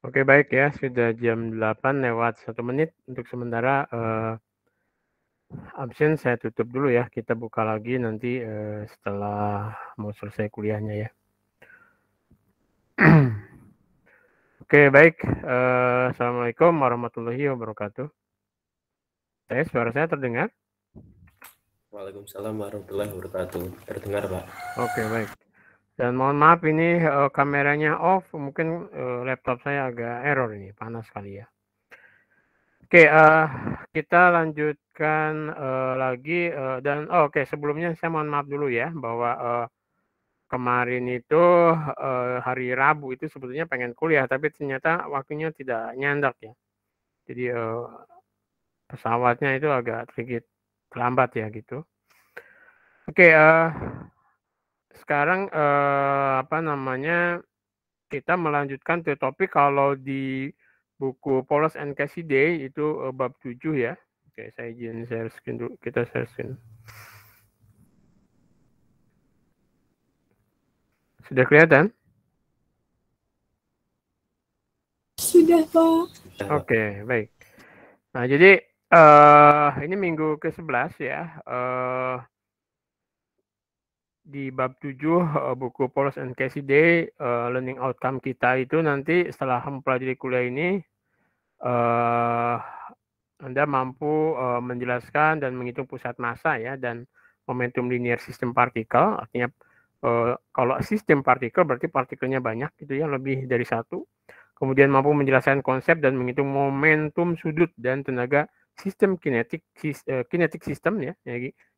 Oke, baik ya, sudah jam 8 lewat 1 menit. Untuk sementara absen saya tutup dulu ya. Kita buka lagi nanti setelah mau selesai kuliahnya ya. Oke, baik. Assalamualaikum warahmatullahi wabarakatuh. Suara saya terdengar? Waalaikumsalam warahmatullahi wabarakatuh. Terdengar, Pak. Oke, baik. Dan mohon maaf ini kameranya off, mungkin laptop saya agak error ini, panas kali ya. Oke, kita lanjutkan lagi dan oke, sebelumnya saya mohon maaf dulu ya bahwa kemarin itu hari Rabu itu sebetulnya pengen kuliah, tapi ternyata waktunya tidak nyandak ya. Jadi pesawatnya itu agak sedikit terlambat ya gitu. Oke, sekarang apa namanya, kita melanjutkan ke topik kalau di buku Paulus and Cassidy itu bab 7 ya. Oke, saya izin share screen dulu. Kita share screen. Sudah kelihatan? Sudah, Pak. Oke, baik. Nah, jadi ini minggu ke-11 ya. Di bab 7 buku Paulus and Cassidy, learning outcome kita itu nanti setelah mempelajari kuliah ini Anda mampu menjelaskan dan menghitung pusat massa ya dan momentum linear sistem partikel. Artinya kalau sistem partikel berarti partikelnya banyak gitu ya, lebih dari satu. Kemudian mampu menjelaskan konsep dan menghitung momentum sudut dan tenaga sistem kinetik sistem ya,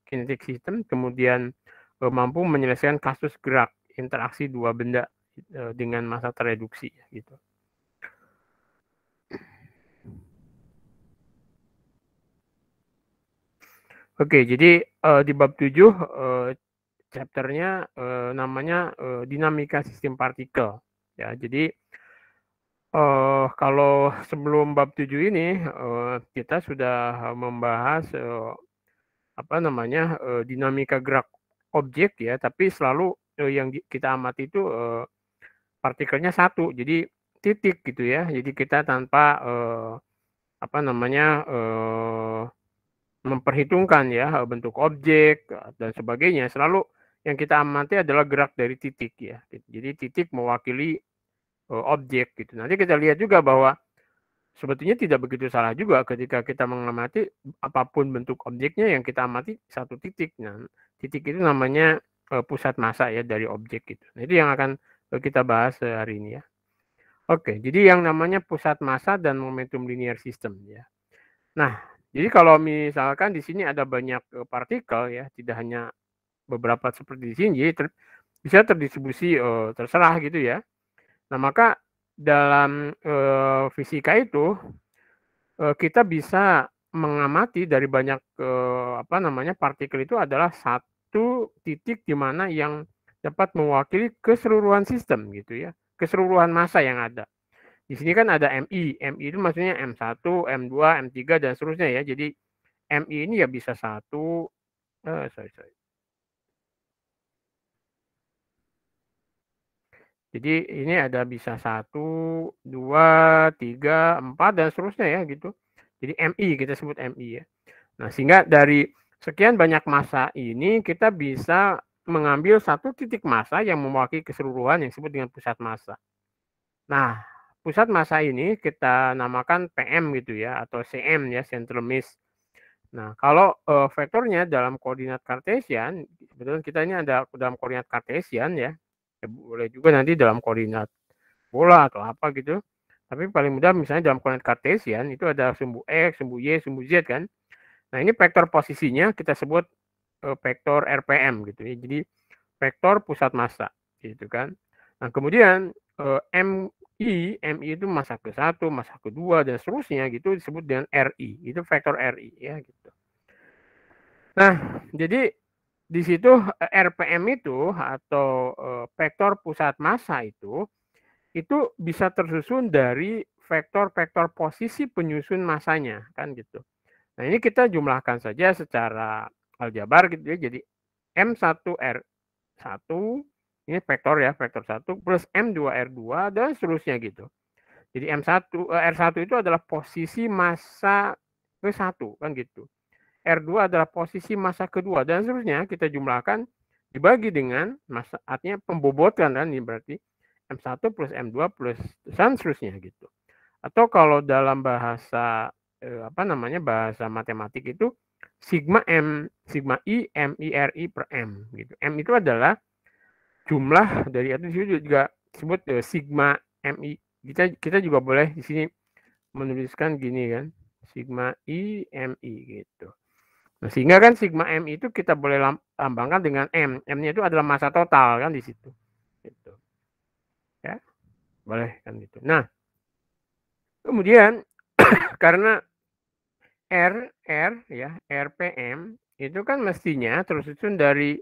kinetik sistem. Kemudian mampu menyelesaikan kasus gerak interaksi dua benda dengan massa tereduksi gitu. Oke, jadi di bab 7 chapternya namanya dinamika sistem partikel ya. Jadi kalau sebelum bab 7 ini kita sudah membahas apa namanya dinamika gerak objek ya, tapi selalu yang kita amati itu partikelnya satu, jadi titik gitu ya. Jadi kita tanpa apa namanya memperhitungkan ya bentuk objek dan sebagainya. Selalu yang kita amati adalah gerak dari titik ya. Jadi titik mewakili objek gitu. Nanti kita lihat juga bahwa sebetulnya tidak begitu salah juga ketika kita mengamati apapun bentuk objeknya yang kita amati satu titik. Nah, titik itu namanya pusat massa ya dari objek gitu. Nah, itu yang akan kita bahas hari ini ya. Oke, jadi yang namanya pusat massa dan momentum linear system ya. Nah, jadi kalau misalkan di sini ada banyak partikel ya, tidak hanya beberapa seperti di sini, jadi bisa terdistribusi terserah gitu ya. Nah, maka dalam fisika itu kita bisa mengamati dari banyak apa namanya partikel itu adalah satu titik di mana yang dapat mewakili keseluruhan sistem gitu ya, keseluruhan massa yang ada. Di sini kan ada MI, MI itu maksudnya M1, M2, M3 dan seterusnya ya. Jadi MI ini ya bisa satu, sorry. Jadi ini ada bisa 1, 2, 3, 4 dan seterusnya ya gitu. Jadi MI kita sebut MI ya. Nah, sehingga dari sekian banyak massa ini kita bisa mengambil satu titik massa yang mewakili keseluruhan yang disebut dengan pusat massa. Nah, pusat massa ini kita namakan PM gitu ya atau CM ya, center mass. Nah, kalau vektornya dalam koordinat kartesian, kebetulan kita ini ada dalam koordinat kartesian ya. Boleh juga nanti dalam koordinat bola atau apa gitu. Tapi paling mudah misalnya dalam koordinat kartesian itu ada sumbu X, sumbu Y, sumbu Z kan. Nah, ini vektor posisinya kita sebut vektor RPM gitu ya. Jadi vektor pusat massa gitu kan. Nah, kemudian MI itu massa ke-1, massa ke-2 dan seterusnya gitu disebut dengan RI. Itu vektor RI ya gitu. Nah, jadi di situ RPM itu atau vektor pusat massa itu bisa tersusun dari vektor-vektor posisi penyusun massanya kan gitu. Nah, ini kita jumlahkan saja secara aljabar gitu ya. Jadi M1R1 ini vektor ya, vektor 1 plus M2R2 dan seterusnya gitu. Jadi R1 itu adalah posisi massa ke-1 kan gitu. R2 adalah posisi massa kedua dan seterusnya kita jumlahkan dibagi dengan massa, artinya pembobotan kan, ini berarti M1 plus M2 plus dan seterusnya gitu. Atau kalau dalam bahasa bahasa matematik itu sigma I MIRI per M gitu. M itu adalah jumlah dari, atau juga disebut sigma MI. Kita juga boleh di sini menuliskan gini kan, sigma I MI gitu. Nah, sehingga kan sigma M itu kita boleh lambangkan dengan M. M-nya itu adalah massa total kan di situ. Gitu. Ya, boleh kan gitu. Nah, kemudian karena ya, RPM itu kan mestinya tersusun dari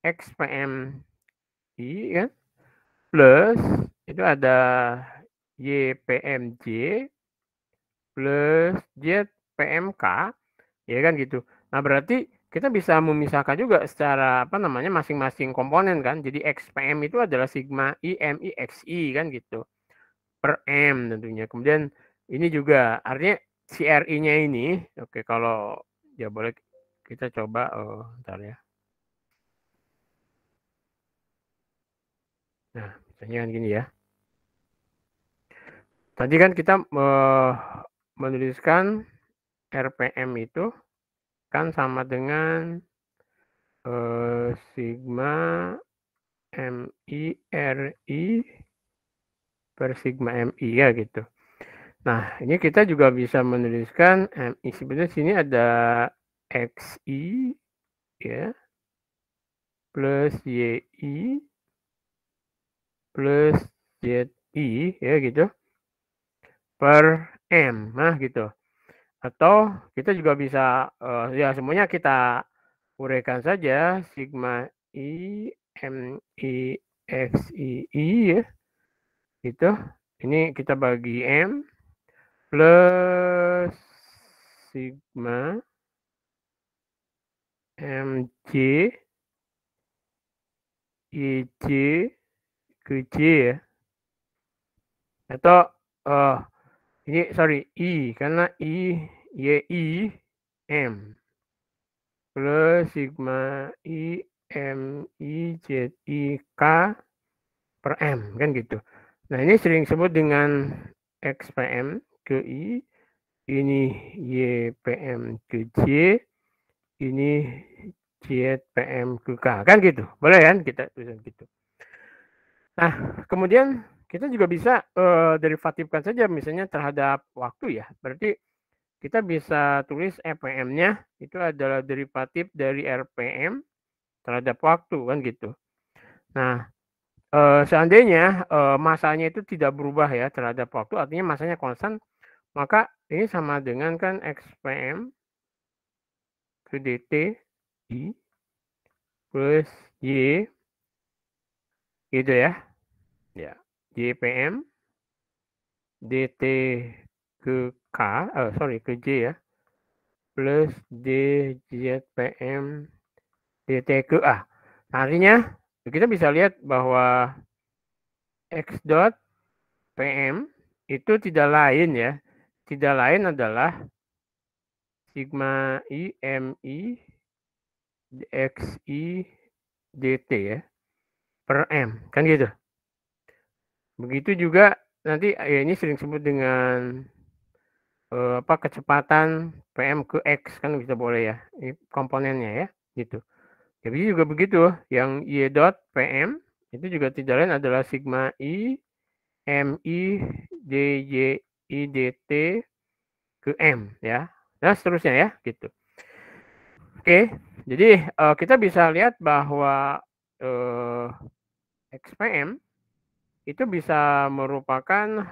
XPMI kan, plus itu ada YPMJ plus ZPMK, ya kan gitu. Nah, berarti kita bisa memisahkan juga secara masing-masing komponen kan. Jadi XPM itu adalah sigma I MI XI kan gitu. Per M tentunya. Kemudian ini juga artinya si RI-nya ini, oke, kalau ya boleh kita coba, bentar ya. Nah, misalnya kan gini ya. Tadi kan kita menuliskan RPM itu kan sama dengan sigma MI RI per sigma MI ya gitu. Nah, ini kita juga bisa menuliskan MI, sebenarnya sini ada XI ya plus YI plus ZI ya gitu per M, nah gitu. Atau kita juga bisa ya semuanya kita uraikan saja, sigma I MI XII ya gitu. Ini kita bagi M plus sigma MJ IJ ke J ya. Atau ini sorry I, karena YI M plus sigma I MI ZI K per M kan gitu. Nah, ini sering disebut dengan XPM ke I, ini YPM ke J, ini ZPM ke K kan gitu. Boleh kan kita tulis gitu. Nah, kemudian kita juga bisa derivatifkan saja misalnya terhadap waktu ya. Berarti kita bisa tulis RPM-nya itu adalah derivatif dari RPM terhadap waktu kan gitu. Nah, seandainya masanya itu tidak berubah ya terhadap waktu, artinya masanya konstan, maka ini sama dengan kan XPM ke DT I plus Y gitu ya. Ya, YPM DT ke K, ke J ya, plus DZPM DT ke A. Nah, artinya kita bisa lihat bahwa X dot PM itu tidak lain ya, tidak lain adalah sigma I MI XI DT ya, per M, kan gitu. Begitu juga nanti ya ini sering disebut dengan kecepatan PM ke X kan bisa boleh ya, ini komponennya ya, gitu. Jadi juga begitu, yang Y dot PM itu juga tidak lain adalah sigma I MI DJ IDT ke M ya, dan seterusnya ya, gitu. Oke, jadi kita bisa lihat bahwa XPM itu bisa merupakan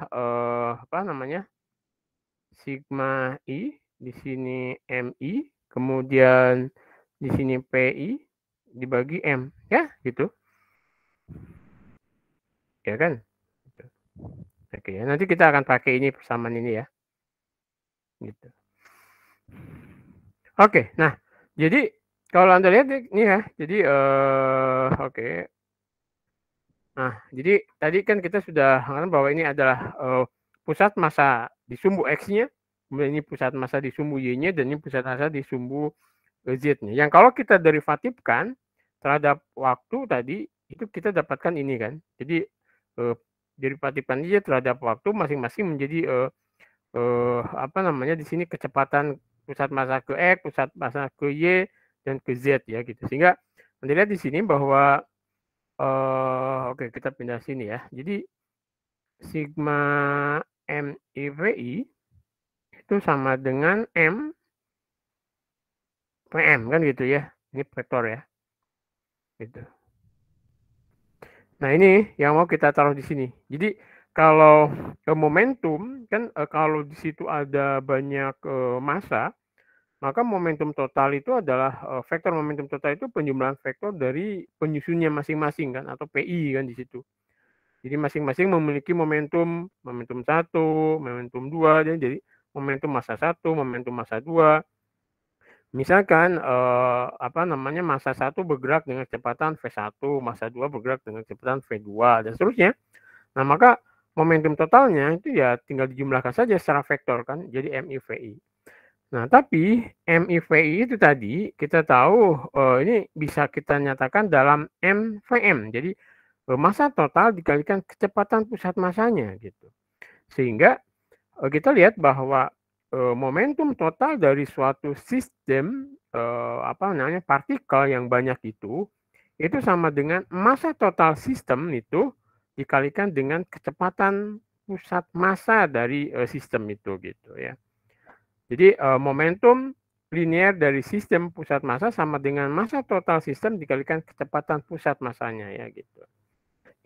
sigma I, di sini MI, kemudian di sini PI dibagi M ya gitu. Ya kan? Oke, nanti kita akan pakai ini persamaan ini ya. Gitu. Oke, nah jadi kalau Anda lihat ini ya, jadi Nah, jadi tadi kan kita sudah mengatakan bahwa ini adalah pusat massa di sumbu X-nya, kemudian ini pusat massa di sumbu Y-nya, dan ini pusat massa di sumbu Z-nya. Yang kalau kita derivatifkan terhadap waktu tadi, itu kita dapatkan ini kan. Jadi derivatifkan aja terhadap waktu masing-masing menjadi apa namanya di sini kecepatan pusat massa ke X, pusat massa ke Y, dan ke Z ya gitu. Sehingga Anda lihat di sini bahwa oke, kita pindah sini ya. Jadi sigma MIVI itu sama dengan M PM kan gitu ya. Ini vektor ya. Gitu. Nah, ini yang mau kita taruh di sini. Jadi kalau momentum kan kalau di situ ada banyak massa, maka momentum total itu adalah vektor momentum total itu penjumlahan vektor dari penyusunnya masing-masing kan, atau PI kan di situ. Jadi masing-masing memiliki momentum 1, momentum 2, jadi momentum massa 1, momentum massa 2. Misalkan apa namanya massa 1 bergerak dengan kecepatan V1, massa 2 bergerak dengan kecepatan V2 dan seterusnya. Nah, maka momentum totalnya itu ya tinggal dijumlahkan saja secara vektor kan, jadi MIVI. Nah, tapi MIVI itu tadi kita tahu ini bisa kita nyatakan dalam MVM. Jadi massa total dikalikan kecepatan pusat massanya gitu. Sehingga kita lihat bahwa momentum total dari suatu sistem apa namanya partikel yang banyak itu sama dengan massa total sistem itu dikalikan dengan kecepatan pusat massa dari sistem itu gitu ya. Jadi momentum linear dari sistem pusat massa sama dengan massa total sistem dikalikan kecepatan pusat massanya ya gitu.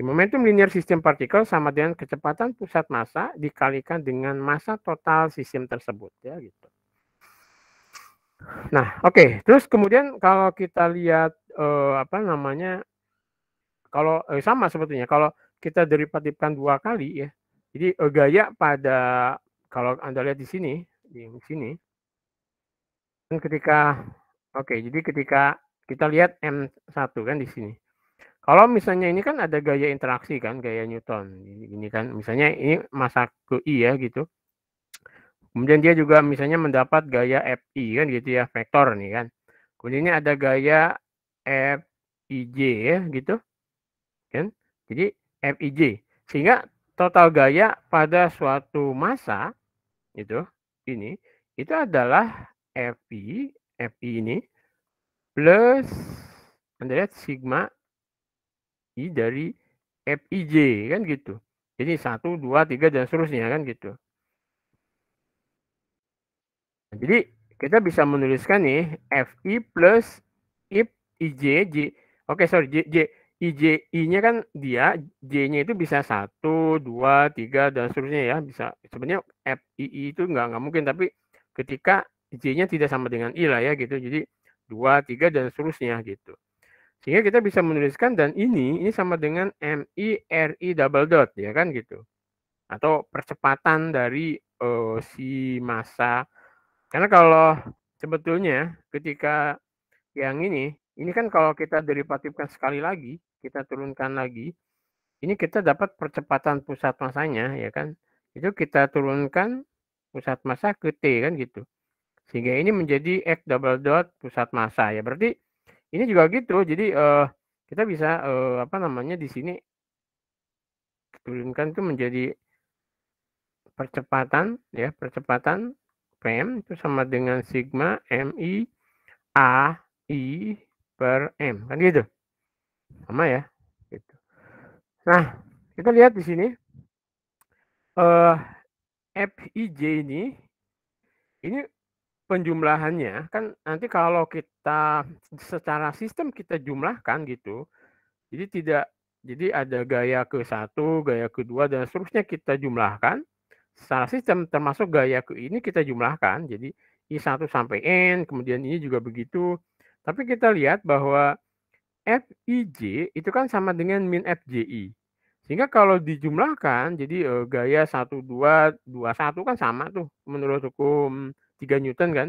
Momentum linear sistem partikel sama dengan kecepatan pusat massa dikalikan dengan massa total sistem tersebut ya gitu. Nah, oke. Terus kemudian kalau kita lihat apa namanya, kalau sama sebetulnya kalau kita derivatifkan 2 kali ya. Jadi gaya pada kalau Anda lihat di sini, kan ketika jadi ketika kita lihat M1 kan di sini. Kalau misalnya ini kan ada gaya interaksi kan, gaya Newton. Ini kan misalnya ini massa ke I ya gitu. Kemudian dia juga misalnya mendapat gaya FI kan gitu ya, vektor nih kan. Kemudian ini ada gaya FIJ ya gitu. Kan? Jadi FIJ. Sehingga total gaya pada suatu massa itu adalah FI ini plus Anda lihat sigma I dari FIJ kan gitu. Jadi 1, 2, 3 dan seterusnya kan gitu. Jadi kita bisa menuliskan nih FI plus IJ, oke sorry, I-nya kan dia, J-nya itu bisa 1, 2, 3 dan seterusnya ya. Bisa sebenarnya FII itu nggak mungkin, tapi ketika J-nya tidak sama dengan I lah ya gitu. Jadi 2, 3 dan seterusnya gitu. Sehingga kita bisa menuliskan dan ini sama dengan MI-RI double dot ya kan gitu. Atau percepatan dari si massa. Karena kalau sebetulnya ketika yang ini kan kalau kita derivatifkan sekali lagi, kita turunkan lagi, ini kita dapat percepatan pusat massanya ya kan. Itu kita turunkan pusat massa ke T kan gitu. Sehingga ini menjadi X double dot pusat massa ya. Berarti ini juga gitu. Jadi kita bisa apa namanya di sini turunkan itu menjadi percepatan ya, percepatan PM itu sama dengan sigma MI AI per M kan gitu. Sama ya. Gitu. Nah, kita lihat di sini FIJ ini penjumlahannya kan nanti kalau kita secara sistem kita jumlahkan gitu. Jadi ada gaya ke-1, gaya ke-2 dan seterusnya kita jumlahkan. Secara sistem termasuk gaya ke ini kita jumlahkan. Jadi I1 sampai N, kemudian ini juga begitu. Tapi kita lihat bahwa FIJ itu kan sama dengan min FJI. Sehingga kalau dijumlahkan, jadi gaya 1, 2, 2, 1 kan sama tuh menurut hukum 3 Newton kan.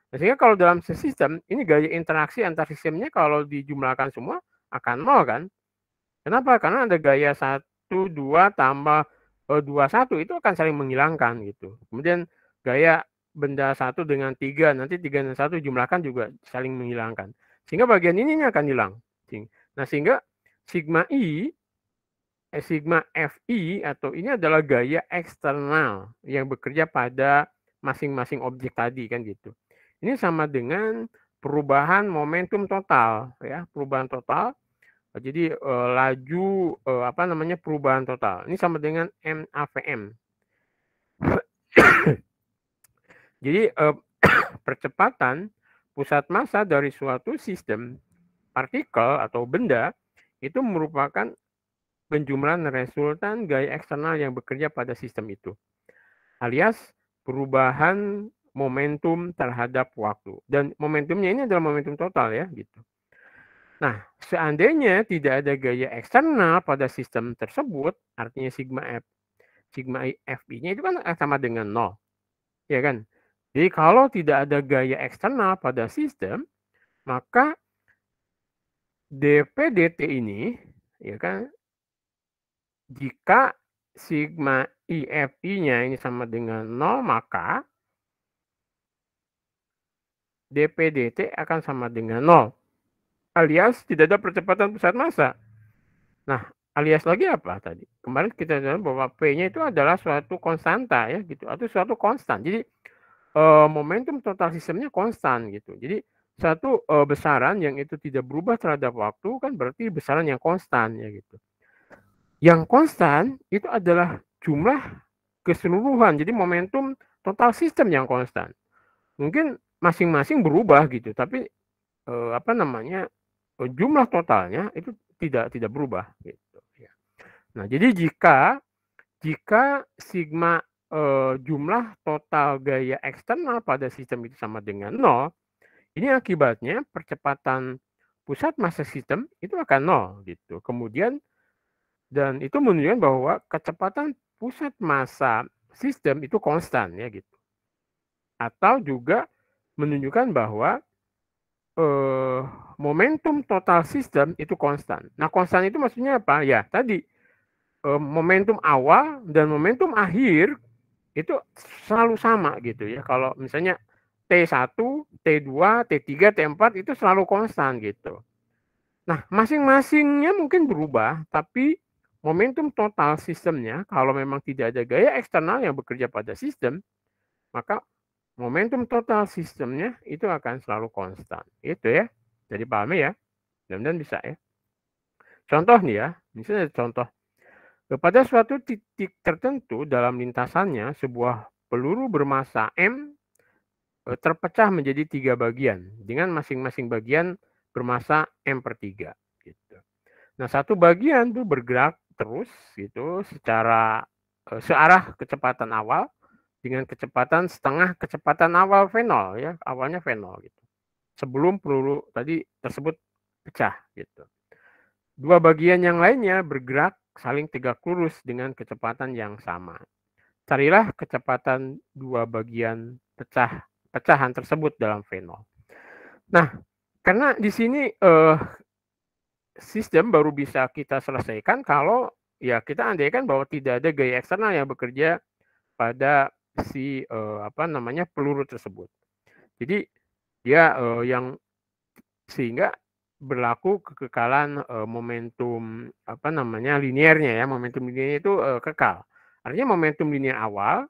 Nah, sehingga kalau dalam sistem, ini gaya interaksi antar sistemnya kalau dijumlahkan semua akan 0 kan. Kenapa? Karena ada gaya 1, 2 tambah 21 itu akan saling menghilangkan gitu. Kemudian gaya benda 1 dengan 3, nanti 3 dan 1 jumlahkan juga saling menghilangkan. Sehingga bagian ininya akan hilang. Nah, sehingga sigma I, sigma Fi atau ini adalah gaya eksternal yang bekerja pada masing-masing objek tadi kan gitu. Ini sama dengan perubahan momentum total ya, perubahan total. Jadi laju perubahan total. Ini sama dengan MAVM. Jadi percepatan pusat massa dari suatu sistem partikel atau benda itu merupakan penjumlahan resultan gaya eksternal yang bekerja pada sistem itu, alias perubahan momentum terhadap waktu. Dan momentumnya ini adalah momentum total ya gitu. Nah, seandainya tidak ada gaya eksternal pada sistem tersebut, artinya sigma Fi-nya itu kan sama dengan 0. Ya kan? Jadi kalau tidak ada gaya eksternal pada sistem, maka dp/dt ini ya kan, jika sigma IFI-nya ini sama dengan 0, maka dp/dt akan sama dengan 0. Alias tidak ada percepatan pusat massa. Nah, alias lagi apa tadi? Kemarin kita bilang bahwa P-nya itu adalah suatu konstanta ya gitu, atau suatu konstan. Jadi momentum total sistemnya konstan gitu. Jadi satu besaran yang itu tidak berubah terhadap waktu kan berarti besaran yang konstan ya gitu. Yang konstan itu adalah jumlah keseluruhan. Jadi momentum total sistem yang konstan. Mungkin masing-masing berubah gitu, tapi jumlah totalnya itu tidak berubah gitu ya. Nah, jadi jika sigma jumlah total gaya eksternal pada sistem itu sama dengan 0, ini akibatnya percepatan pusat massa sistem itu akan 0 gitu. Kemudian dan itu menunjukkan bahwa kecepatan pusat massa sistem itu konstan ya gitu. Atau juga menunjukkan bahwa momentum total sistem itu konstan. Nah, konstan itu maksudnya apa? Ya, tadi momentum awal dan momentum akhir itu selalu sama gitu ya. Kalau misalnya T1, T2, T3, T4 itu selalu konstan gitu. Nah, masing-masingnya mungkin berubah, tapi momentum total sistemnya kalau memang tidak ada gaya eksternal yang bekerja pada sistem, maka momentum total sistemnya itu akan selalu konstan. Itu ya. Jadi pahami ya. Mudah-mudahan bisa ya. Contoh nih ya, misalnya contoh. Pada suatu titik tertentu dalam lintasannya, sebuah peluru bermassa M terpecah menjadi 3 bagian dengan masing-masing bagian bermassa M/3 gitu. Nah, satu bagian tuh bergerak terus gitu secara searah kecepatan awal dengan kecepatan setengah kecepatan awal V0 ya, awalnya V0 gitu. Sebelum peluru tadi tersebut pecah gitu. Dua bagian yang lainnya bergerak saling tegak lurus dengan kecepatan yang sama. Carilah kecepatan dua bagian pecahan tersebut dalam V0. Nah, karena di sini sistem baru bisa kita selesaikan kalau ya kita andaikan bahwa tidak ada gaya eksternal yang bekerja pada si peluru tersebut. Jadi dia yang sehingga berlaku kekekalan momentum linearnya ya, momentum linearnya itu kekal. Artinya momentum linear awal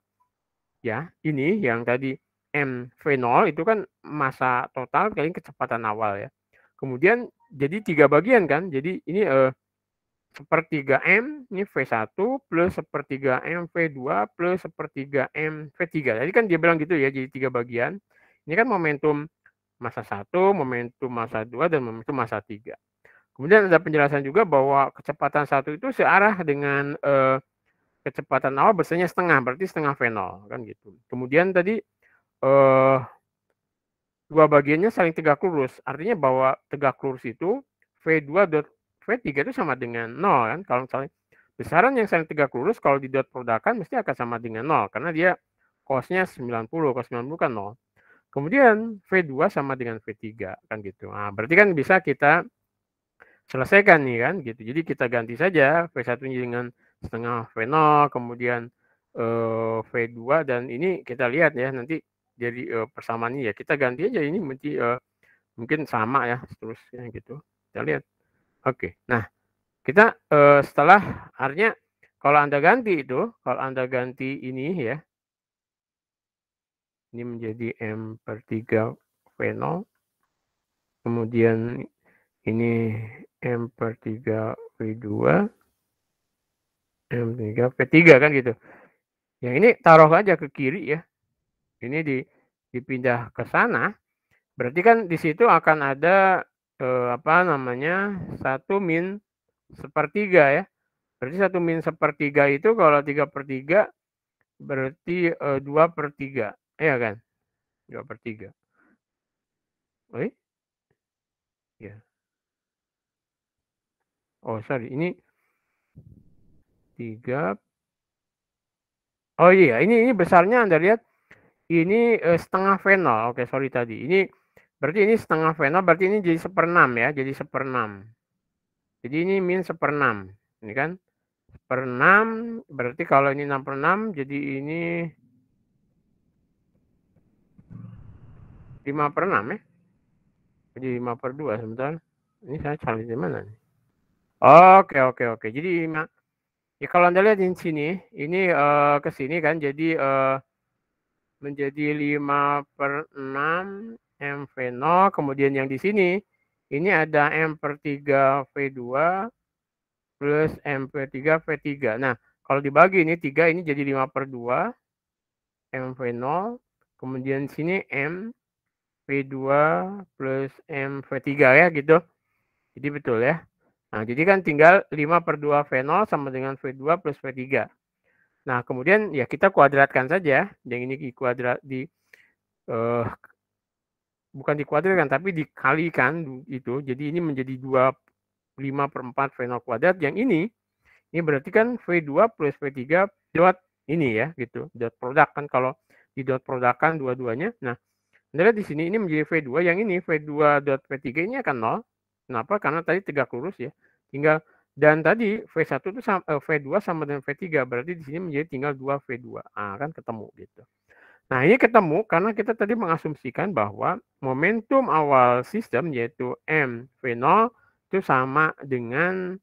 ya, ini yang tadi mv0 itu kan massa total kali kecepatan awal ya. Kemudian jadi 3 bagian kan. Jadi ini sepertiga M ini V1 plus sepertiga M V2 plus sepertiga M V3. Tadi kan dia bilang gitu ya, jadi 3 bagian. Ini kan momentum massa 1, momentum massa 2, dan momentum massa 3. Kemudian ada penjelasan juga bahwa kecepatan 1 itu searah dengan kecepatan awal besarnya setengah, berarti setengah V0 kan gitu. Kemudian tadi dua bagiannya saling tegak lurus. Artinya bahwa tegak lurus itu V2 dot V3 itu sama dengan 0 kan. Kalau misalnya besaran yang saling tegak lurus kalau di dot produkan mesti akan sama dengan 0 karena dia cos-nya 90, cos 90 kan 0. Kemudian V2 sama dengan V3 kan gitu. Nah, berarti kan bisa kita selesaikan nih kan gitu. Jadi kita ganti saja V1 dengan setengah V0, kemudian V2, dan ini kita lihat ya nanti jadi persamaan ini ya kita ganti aja ini mungkin sama ya seterusnya gitu. Kita lihat. Oke. Nah, kita setelah artinya kalau Anda ganti ini ya, ini menjadi M/3 V0, kemudian ini M/3 V2, M/3 V3 kan gitu. Yang ini taruh aja ke kiri ya. Ini dipindah ke sana. Berarti kan di situ akan ada apa namanya 1 min sepertiga ya. Berarti 1 min sepertiga itu kalau 3/3 berarti 2/3. Iya kan? 2/3. Oh, ya. Oh, sorry. Ini 3. Oh iya, ini besarnya Anda lihat ini setengah V0. Oke, sorry tadi. Ini berarti ini setengah V0, berarti ini jadi 1/6 ya, jadi 1/6. Jadi ini min 1/6. Ini kan 1/6, berarti kalau ini 6/6, jadi ini 5/6 ya. Jadi 5/2 sebentar. Ini saya cari di mana nih? Oke. Jadi 5. Ya kalau Anda lihat di sini, ini ke sini kan jadi menjadi 5/6 MV0, kemudian yang di sini ini ada M/3 V2 plus M/3 V3. Nah, kalau dibagi ini 3 ini jadi 5/2 MV0, kemudian sini M V2 plus M V3 ya gitu. Jadi betul ya. Nah, jadi kan tinggal 5/2 V0 sama dengan V2 plus V3. Nah, kemudian ya kita kuadratkan saja. Yang ini bukan dikuadratkan tapi dikalikan itu. Jadi ini menjadi 5/4 V0 kuadrat. Yang ini berarti kan V2 plus V3 dot ini ya gitu. Dot produk kan kalau di dot produk kan dua-duanya. Nah, Anda lihat di sini ini menjadi V2, yang ini V2 dot V3 ini akan 0. Kenapa? Karena tadi tegak lurus ya. Tinggal dan tadi V1 itu V2 sama dengan V3, berarti di sini menjadi tinggal 2 V2. Ah, kan ketemu gitu. Nah, ini ketemu karena kita tadi mengasumsikan bahwa momentum awal sistem yaitu M V0 itu sama dengan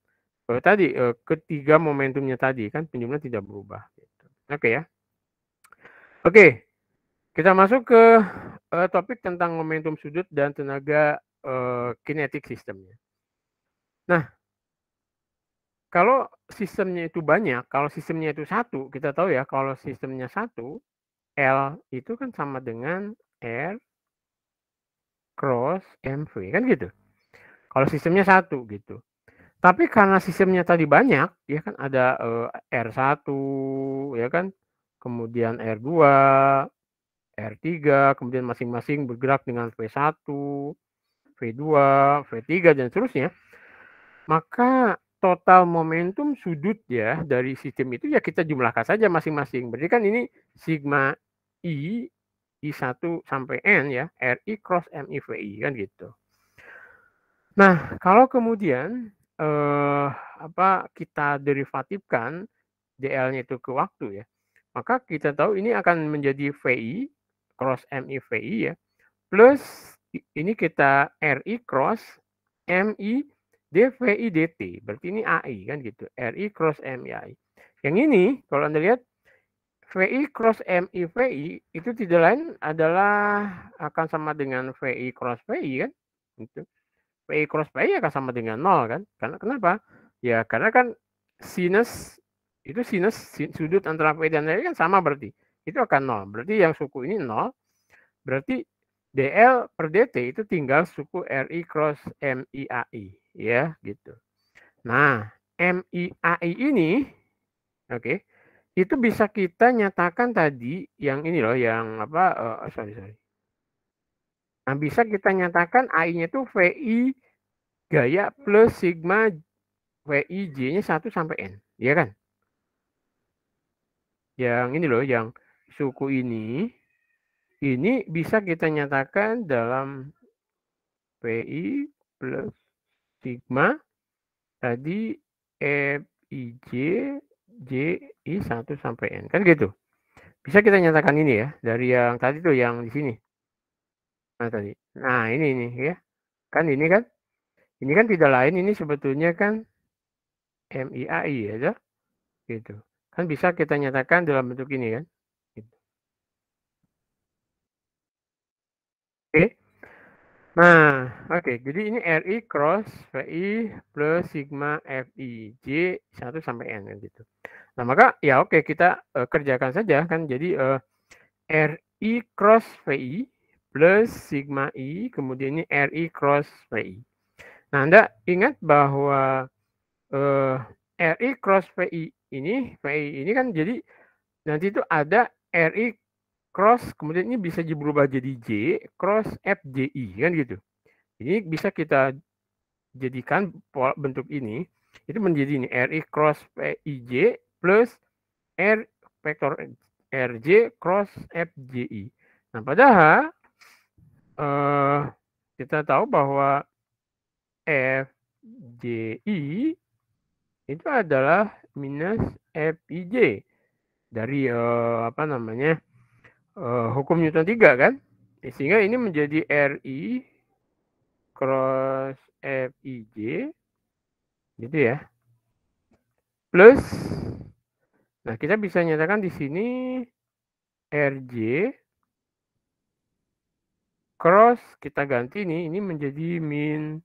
tadi ketiga momentumnya tadi kan penjumlahan tidak berubah gitu. Oke ya. Oke. Kita masuk ke topik tentang momentum sudut dan tenaga kinetik sistemnya. Nah, kalau sistemnya itu banyak, kalau sistemnya itu satu, kita tahu ya kalau sistemnya satu, L itu kan sama dengan R cross MV kan gitu. Kalau sistemnya satu gitu. Tapi karena sistemnya tadi banyak, ya kan ada R1 ya kan, kemudian R2, R3, kemudian masing-masing bergerak dengan V1, V2, V3 dan seterusnya, maka total momentum sudut ya dari sistem itu ya kita jumlahkan saja masing-masing. Berarti kan ini sigma I1 sampai N ya, RI cross MI VI kan gitu. Nah, kalau kemudian kita derivatifkan DL-nya itu ke waktu ya, maka kita tahu ini akan menjadi VI cross MI VI ya, plus ini kita RI cross MI DVI DT, berarti ini AI kan gitu, RI cross MI AI. Yang ini kalau Anda lihat VI cross MI VI itu tidak lain adalah akan sama dengan VI cross VI kan, gitu. VI cross VI akan sama dengan 0 kan, karena kenapa? Ya karena kan sinus sudut antara VI dan RI kan sama berarti, itu akan 0, berarti yang suku ini 0, berarti DL per DT itu tinggal suku RI cross MIAI ya gitu. Nah, MIAI ini oke, itu bisa kita nyatakan tadi yang ini loh yang sorry. Nah, bisa kita nyatakan AI-nya itu VI gaya plus sigma VI J-nya 1 sampai N, ya kan? Yang ini loh yang suku ini bisa kita nyatakan dalam VI plus sigma tadi FIJ J I 1 sampai N. Kan gitu. Bisa kita nyatakan ini ya, dari yang tadi tuh yang di sini. Nah tadi. Nah ini nih ya. Kan ini kan tidak lain, ini sebetulnya kan MIAI ya, gitu. Kan bisa kita nyatakan dalam bentuk ini kan. Gitu. Oke. Nah, oke. Jadi ini RI cross VI plus sigma FI J 1 sampai N kan gitu. Nah, maka ya oke kita kerjakan saja kan. Jadi RI cross VI plus sigma I, kemudian ini RI cross VI. Nah, Anda ingat bahwa RI cross VI ini kan jadi nanti itu ada RI cross, kemudian ini bisa berubah jadi J cross FJI kan gitu. Ini bisa kita jadikan bentuk ini, itu menjadi ini RI cross VIJ plus R vektor RJ cross FJI. Nah, padahal kita tahu bahwa FJI itu adalah minus FIJ dari apa namanya hukum Newton 3 kan, sehingga ini menjadi RI cross FIJ gitu ya, plus, nah kita bisa nyatakan di sini RJ cross, kita ganti ini menjadi min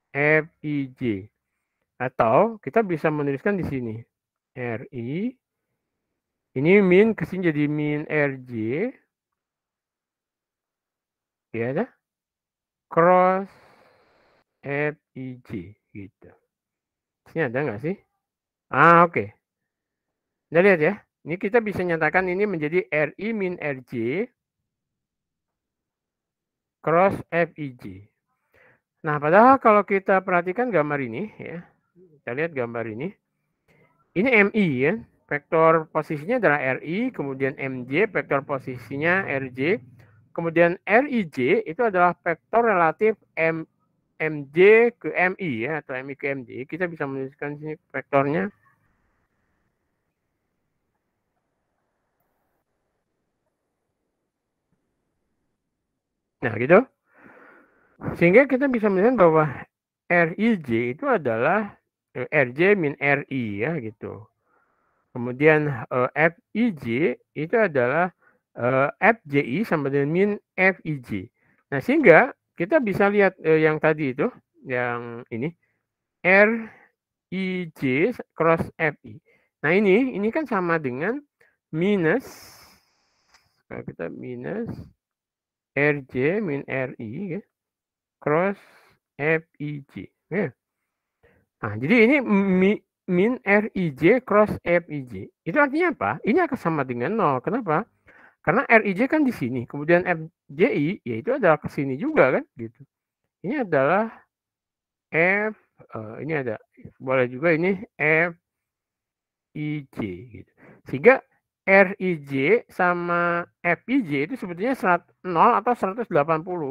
FIJ, atau kita bisa menuliskan di sini RI ini min kesini jadi min RJ ya dah cross FIJ gitu. Sini ada nggak sih? Oke. Anda lihat ya. Ini kita bisa nyatakan ini menjadi RI min RJ cross FIJ. Nah, padahal kalau kita perhatikan gambar ini ya. Kita lihat gambar ini. Ini MI ya. Vektor posisinya adalah RI, kemudian MJ vektor posisinya RJ, kemudian RIJ itu adalah vektor relatif MJ ke MI ya, atau MI ke MJ. Kita bisa menuliskan sini vektornya. Nah, gitu. Sehingga kita bisa melihat bahwa RIJ itu adalah RJ min RI ya gitu. Kemudian FIJ itu adalah FJI sama dengan min FIJ. Nah, sehingga kita bisa lihat yang tadi itu, yang ini RIJ cross FI. Nah, ini kan sama dengan minus, kalau kita minus RJ min RI ya, cross FIJ. Ya. Nah, jadi ini min RIJ cross FIJ. Itu artinya apa? Ini akan sama dengan 0. Kenapa? Karena RIJ kan di sini, kemudian FJI yaitu adalah ke sini juga kan gitu. Ini adalah ini ada, boleh juga ini FIJ gitu. Sehingga RIJ sama FIJ itu sebetulnya 0 atau 180.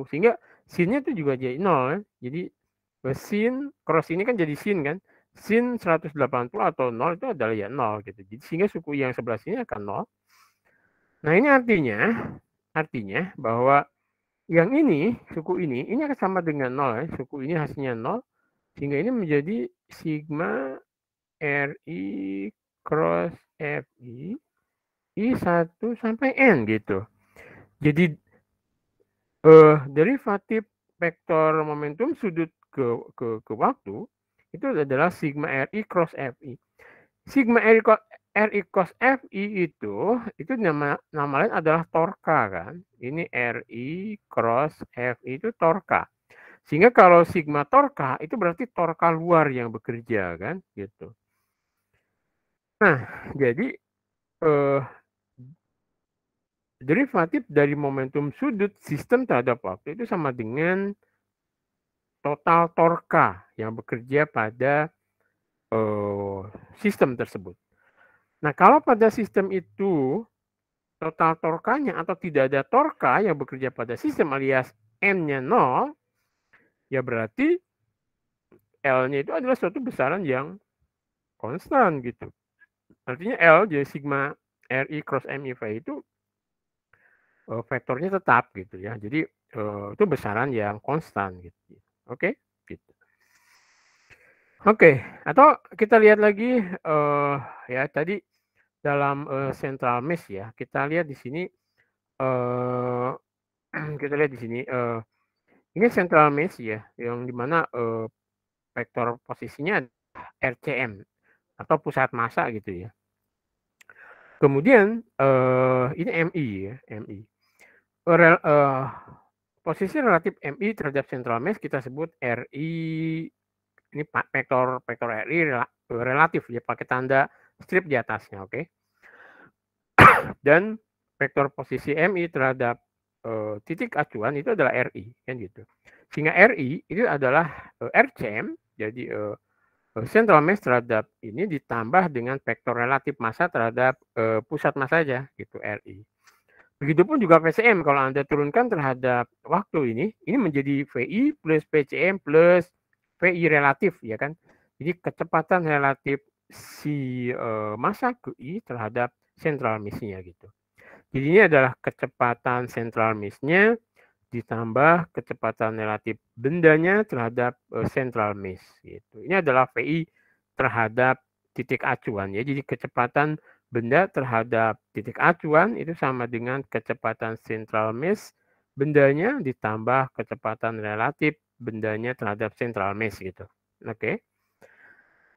Sehingga sinnya itu juga jadi 0 kan. Jadi sin cross ini kan jadi sin kan. Sin 180 atau 0 itu adalah ya 0 gitu. Jadi sehingga suku yang sebelah sini akan 0. Nah, ini artinya bahwa yang ini, suku ini akan sama dengan 0 ya. Suku ini hasilnya 0. Sehingga ini menjadi sigma RI cross FI I1 sampai N gitu. Jadi derivatif vektor momentum sudut ke waktu itu adalah sigma RI cross FI. Sigma RI cross FI itu nama lain adalah torka kan. Ini RI cross FI itu torka. Sehingga kalau sigma torka itu berarti torka luar yang bekerja kan gitu. Nah, jadi derivatif dari momentum sudut sistem terhadap waktu itu sama dengan total torka yang bekerja pada sistem tersebut. Nah, kalau pada sistem itu total torkanya atau tidak ada torka yang bekerja pada sistem alias N-nya 0, ya berarti L-nya itu adalah suatu besaran yang konstan gitu. Artinya L jadi sigma RI cross MIV itu vektornya tetap gitu ya. Jadi itu besaran yang konstan gitu. Oke, gitu. Oke, atau kita lihat lagi ya tadi dalam central mesh ya. Kita lihat di sini kita lihat di sini ini central mesh ya, yang dimana vektor posisinya RCM atau pusat massa gitu ya. Kemudian ini MI ya, MI. Posisi relatif MI terhadap central mesh kita sebut RI, ini vektor RI relatif ya, pakai tanda strip di atasnya, oke. Dan vektor posisi MI terhadap titik acuan itu adalah RI kan gitu. Sehingga RI itu adalah RCM, jadi central mesh terhadap ini ditambah dengan vektor relatif massa terhadap pusat massa aja gitu RI. Begitupun juga VCM kalau Anda turunkan terhadap waktu ini menjadi VI plus VCM plus VI relatif ya kan. Jadi kecepatan relatif si massa ke I terhadap central mesh-nya gitu. Jadi ini adalah kecepatan central mesh-nya ditambah kecepatan relatif bendanya terhadap central mesh gitu. Ini adalah VI terhadap titik acuan ya. Jadi kecepatan benda terhadap titik acuan itu sama dengan kecepatan central mesh bendanya ditambah kecepatan relatif bendanya terhadap central mesh gitu. Oke.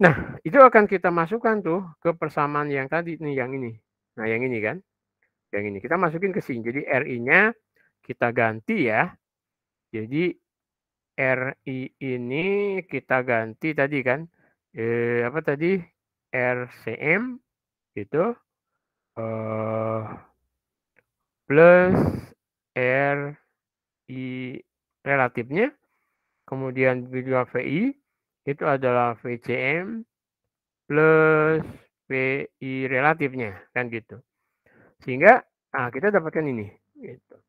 Nah, itu akan kita masukkan tuh ke persamaan yang tadi nih, yang ini. Nah, yang ini kan. Yang ini kita masukin ke sini. Jadi RI-nya kita ganti ya. Jadi RI ini kita ganti tadi kan, apa tadi, RCM itu plus RI relatifnya, kemudian juga VI itu adalah VCM plus VI relatifnya kan gitu. Sehingga kita dapatkan ini gitu.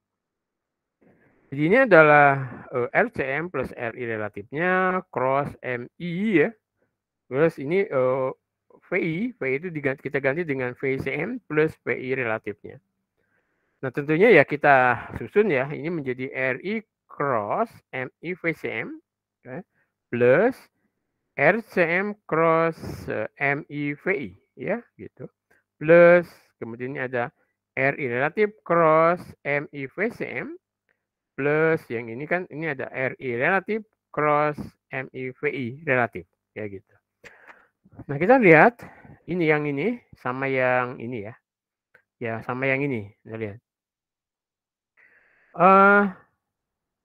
Jadi ini adalah RCM plus RI relatifnya cross MI ya. Terus ini VI itu kita ganti dengan VCM plus VI relatifnya. Nah tentunya ya kita susun ya, ini menjadi RI cross MI VCM plus RCM cross MI VI ya gitu. Plus kemudian ini ada RI relatif cross MI VCM plus yang ini kan ini ada RI relatif cross MIVI relatif kayak gitu. Nah kita lihat ini yang ini sama yang ini ya, ya sama yang ini. Kita lihat.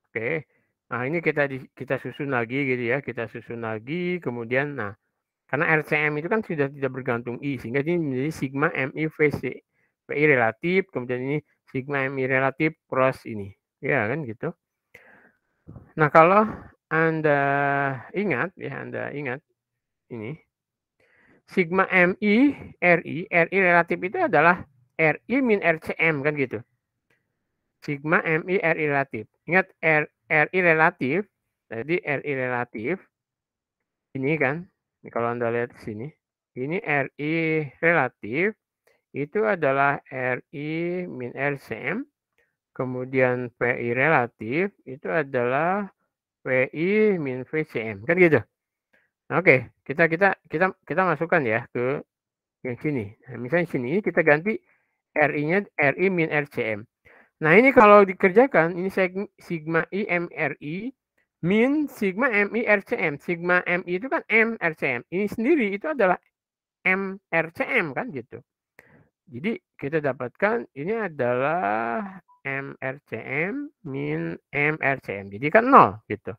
Oke. Nah ini kita susun lagi gitu ya, kita susun lagi kemudian nah karena RCM itu kan sudah tidak bergantung I sehingga ini menjadi sigma MI VI relatif kemudian ini sigma MI relatif cross ini ya kan gitu. Nah, kalau Anda ingat ya, Anda ingat ini, sigma MI RI relatif itu adalah RI min RCM kan gitu. Sigma MI RI relatif. Ingat RI relatif, jadi RI relatif ini kan, ini kalau Anda lihat di sini, ini RI relatif itu adalah RI min RCM, kemudian VI relatif itu adalah VI min VCM kan gitu. Oke, kita masukkan ya ke yang sini. Nah, misalnya sini kita ganti RI-nya RI min RCM. Nah, ini kalau dikerjakan ini sigma I MRI min sigma MI RCM. Sigma MI itu kan M RCM. Ini sendiri itu adalah M RCM kan gitu. Jadi kita dapatkan ini adalah M RCM min M RCM. Jadi kan 0 gitu.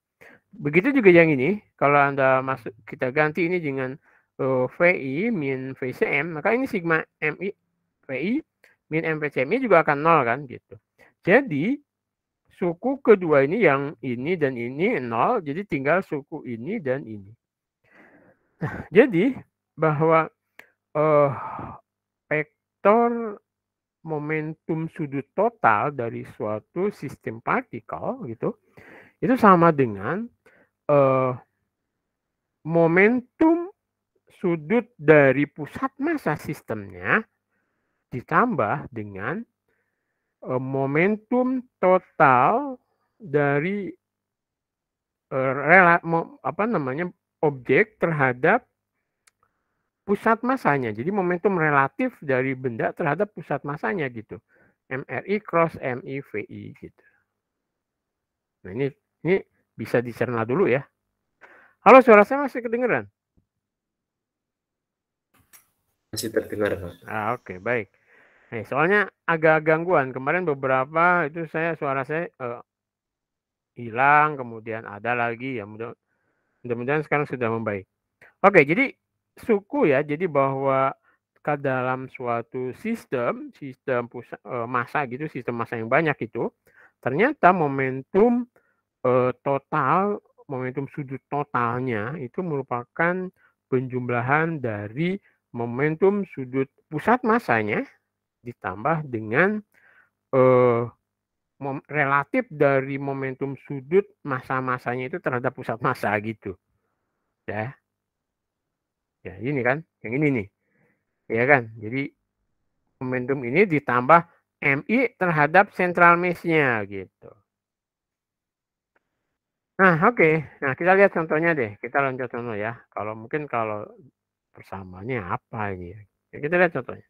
Begitu juga yang ini, kalau Anda kita ganti ini dengan VI min VCM, maka ini sigma MI VI min MVCM ini juga akan 0 kan gitu. Jadi suku kedua ini yang ini dan ini 0, jadi tinggal suku ini dan ini. Nah, jadi bahwa vektor momentum sudut total dari suatu sistem partikel gitu, itu sama dengan momentum sudut dari pusat massa sistemnya ditambah dengan momentum total dari objek terhadap pusat massanya. Jadi momentum relatif dari benda terhadap pusat massanya gitu. MRI cross MIVI gitu. Nah ini bisa dicerna dulu ya. Halo, suara saya masih kedengeran? Masih terdengar, Pak. Oke, baik. Nah, soalnya agak gangguan. Kemarin beberapa itu suara saya hilang, kemudian ada lagi ya. Mudah-mudahan sekarang sudah membaik. Oke, jadi suku ya. Jadi bahwa ke dalam suatu sistem pusat massa gitu, sistem massa yang banyak itu, ternyata momentum momentum sudut totalnya itu merupakan penjumlahan dari momentum sudut pusat massanya ditambah dengan relatif dari momentum sudut massa-massanya itu terhadap pusat massa gitu. Ya. Ya, ini kan, yang ini nih. Ya kan? Jadi momentum ini ditambah MI terhadap central mass-nya gitu. Nah, oke. Nah, kita lihat contohnya deh. Kita lanjut contoh ya. Kalau persamaannya apa ini ya? Kita lihat contohnya.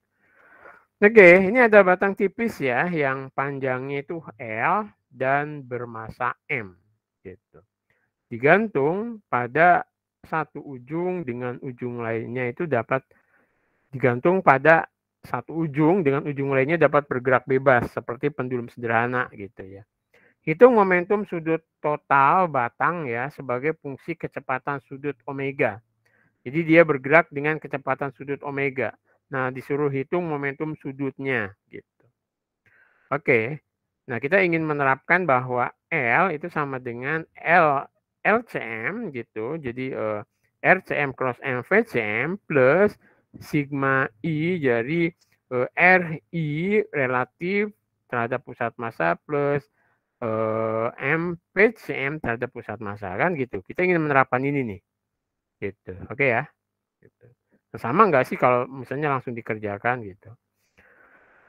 Oke, ini ada batang tipis ya yang panjangnya itu L dan bermassa M gitu. Digantung pada satu ujung dengan ujung lainnya itu dapat digantung pada satu ujung dengan ujung lainnya dapat bergerak bebas seperti pendulum sederhana gitu ya. Hitung momentum sudut total batang ya sebagai fungsi kecepatan sudut omega. Jadi dia bergerak dengan kecepatan sudut omega. Nah, disuruh hitung momentum sudutnya gitu. Oke. Nah, kita ingin menerapkan bahwa L itu sama dengan LCM gitu. Jadi RCM cross MVCM plus sigma I jadi RI relatif terhadap pusat massa plus MVCM terhadap pusat massa kan gitu. Kita ingin menerapkan ini nih. Gitu. Oke ya. Gitu. Sama nggak sih kalau misalnya langsung dikerjakan gitu.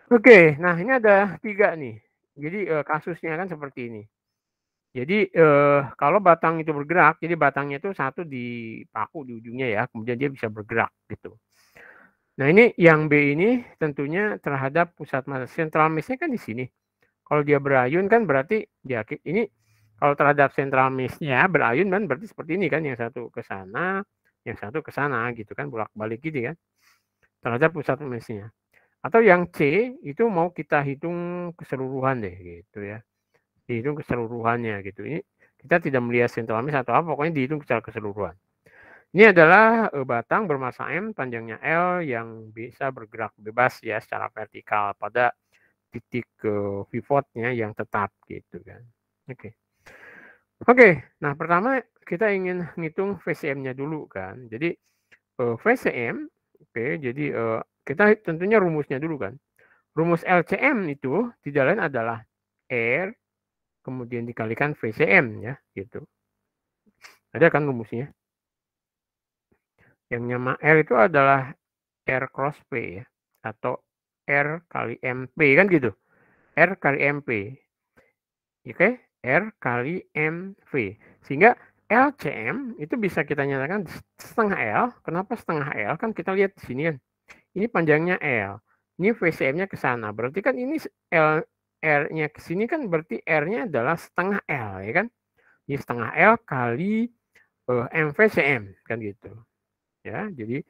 Oke, nah ini ada 3 nih. Jadi kasusnya kan seperti ini. Jadi kalau batang itu bergerak, jadi batangnya itu satu dipaku di ujungnya ya, kemudian dia bisa bergerak gitu. Nah ini yang B ini tentunya terhadap pusat massa central mass-nya kan di sini. Kalau dia berayun kan berarti dia ini kalau terhadap central mass-nya berayun kan berarti seperti ini kan, yang satu ke sana, yang satu ke sana gitu kan, bolak-balik gitu kan. Terhadap pusat mass-nya. Atau yang C itu mau kita hitung keseluruhan deh gitu ya. Dihitung keseluruhannya gitu. Ini kita tidak melihat central mass atau apa, pokoknya dihitung secara keseluruhan. Ini adalah batang bermassa M, panjangnya L yang bisa bergerak bebas ya secara vertikal pada titik pivotnya yang tetap gitu kan. Oke, nah pertama kita ingin ngitung VCM-nya dulu kan. Jadi VCM, jadi kita tentunya rumusnya dulu kan. Rumus LCM itu tidak lain adalah R kemudian dikalikan VCM ya gitu. Ada kan rumusnya. Yang nama R itu adalah R cross P ya atau R kali MP kan gitu. R kali MP. Oke, R kali MV. Sehingga LCM itu bisa kita nyatakan setengah L. Kenapa setengah L? Kan kita lihat di sini kan. Ini panjangnya L. Ini VCM-nya ke sana. Berarti kan ini R-nya ke sini kan berarti R-nya adalah setengah L ya kan. Ini setengah L kali MVCM kan gitu. Ya, jadi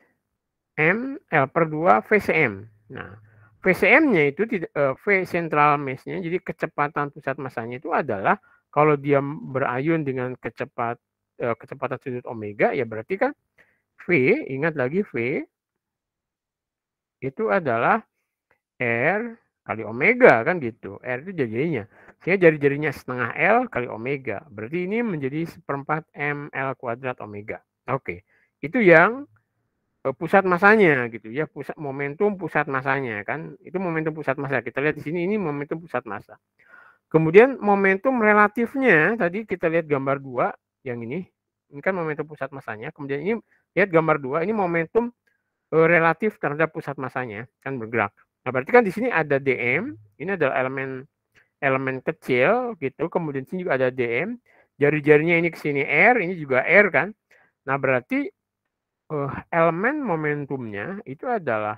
M L per 2 VCM. Nah, VCM-nya itu V central mass-nya jadi kecepatan pusat massanya itu adalah kalau dia berayun dengan kecepatan sudut omega ya berarti kan V, ingat lagi V itu adalah R kali omega kan gitu. R itu jadinya. Sehingga jari-jarinya setengah L kali omega. Berarti ini menjadi 1/4 mL kuadrat omega. Oke. Itu yang pusat massanya gitu ya, momentum pusat massanya kan. Itu momentum pusat massa. Kita lihat di sini ini momentum pusat massa. Kemudian momentum relatifnya tadi kita lihat gambar 2 yang ini. Ini kan momentum pusat massanya. Kemudian ini lihat gambar 2, ini momentum relatif terhadap pusat masanya kan bergerak. Nah, berarti kan di sini ada DM, ini adalah elemen kecil gitu, kemudian sini juga ada DM, jari-jarinya ini ke sini R, ini juga R kan. Nah, berarti elemen momentumnya itu adalah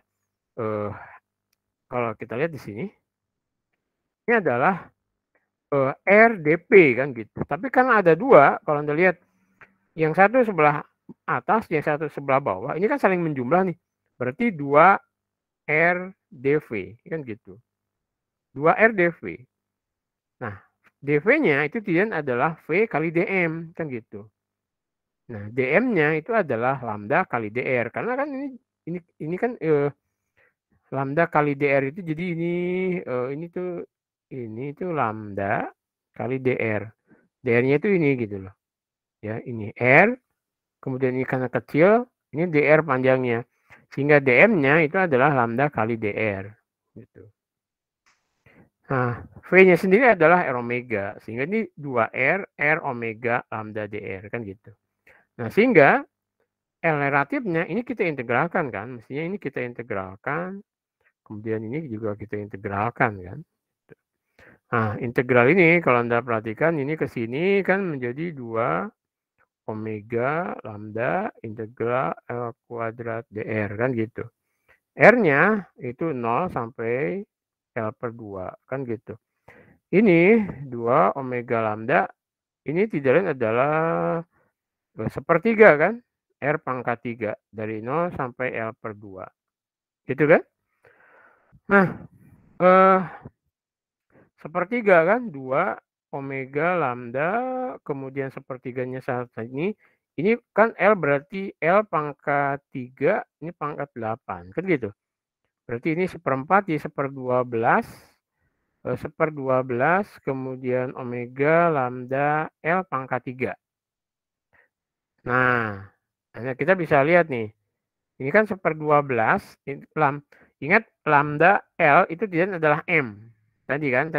kalau kita lihat di sini, ini adalah RDP kan gitu. Tapi kan ada dua, kalau Anda lihat, yang satu sebelah atas, yang satu sebelah bawah, ini kan saling menjumlah nih. Berarti 2 RDV kan gitu. 2 RDV. Nah, DV-nya itu tidak adalah V kali DM kan gitu. Nah, DM-nya itu adalah lambda kali DR karena kan ini kan lambda kali DR itu jadi ini tuh lambda kali DR. DR-nya itu ini gitu loh. Ya, ini R, kemudian ini karena kecil, ini DR panjangnya. Sehingga DM-nya itu adalah lambda kali DR gitu. Nah, V-nya sendiri adalah R omega. Sehingga ini 2R, R omega lambda DR kan gitu. Nah, sehingga L relatifnya ini kita integralkan kan. Mestinya ini kita integralkan. Kemudian ini juga kita integralkan kan. Nah, integral ini kalau Anda perhatikan ini ke sini kan menjadi 2 omega lambda integral L kuadrat DR kan gitu. R-nya itu 0 sampai L per 2 kan gitu. Ini 2 omega lambda ini tidak lain adalah sepertiga kan. R pangkat 3 dari 0 sampai L per 2. Gitu kan? Nah, sepertiga kan 2 omega lambda kemudian sepertiganya satu ini kan L berarti L pangkat 3 ini pangkat 8 kan gitu. Berarti ini 1/4 ya 1/12 1/12 kemudian omega lambda L pangkat 3. Nah, kita bisa lihat nih. Ini kan 1/12 ingat lambda L itu tidak adalah M. Tadi kan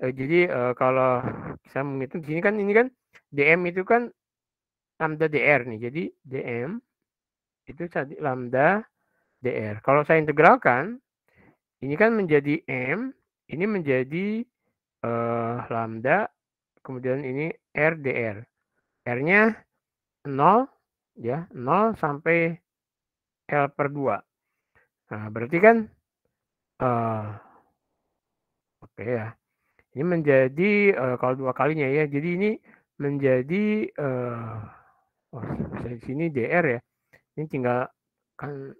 jadi kalau saya menghitung di sini kan ini kan DM itu kan lambda DR nih. Jadi DM itu tadi lambda DR. Kalau saya integralkan ini kan menjadi M, ini menjadi lambda kemudian ini RDR. R-nya 0 ya, 0 sampai L per 2. Nah, berarti kan oke ya. Ini menjadi kalau 2 kalinya ya. Jadi ini menjadi di sini DR ya. Ini tinggal kan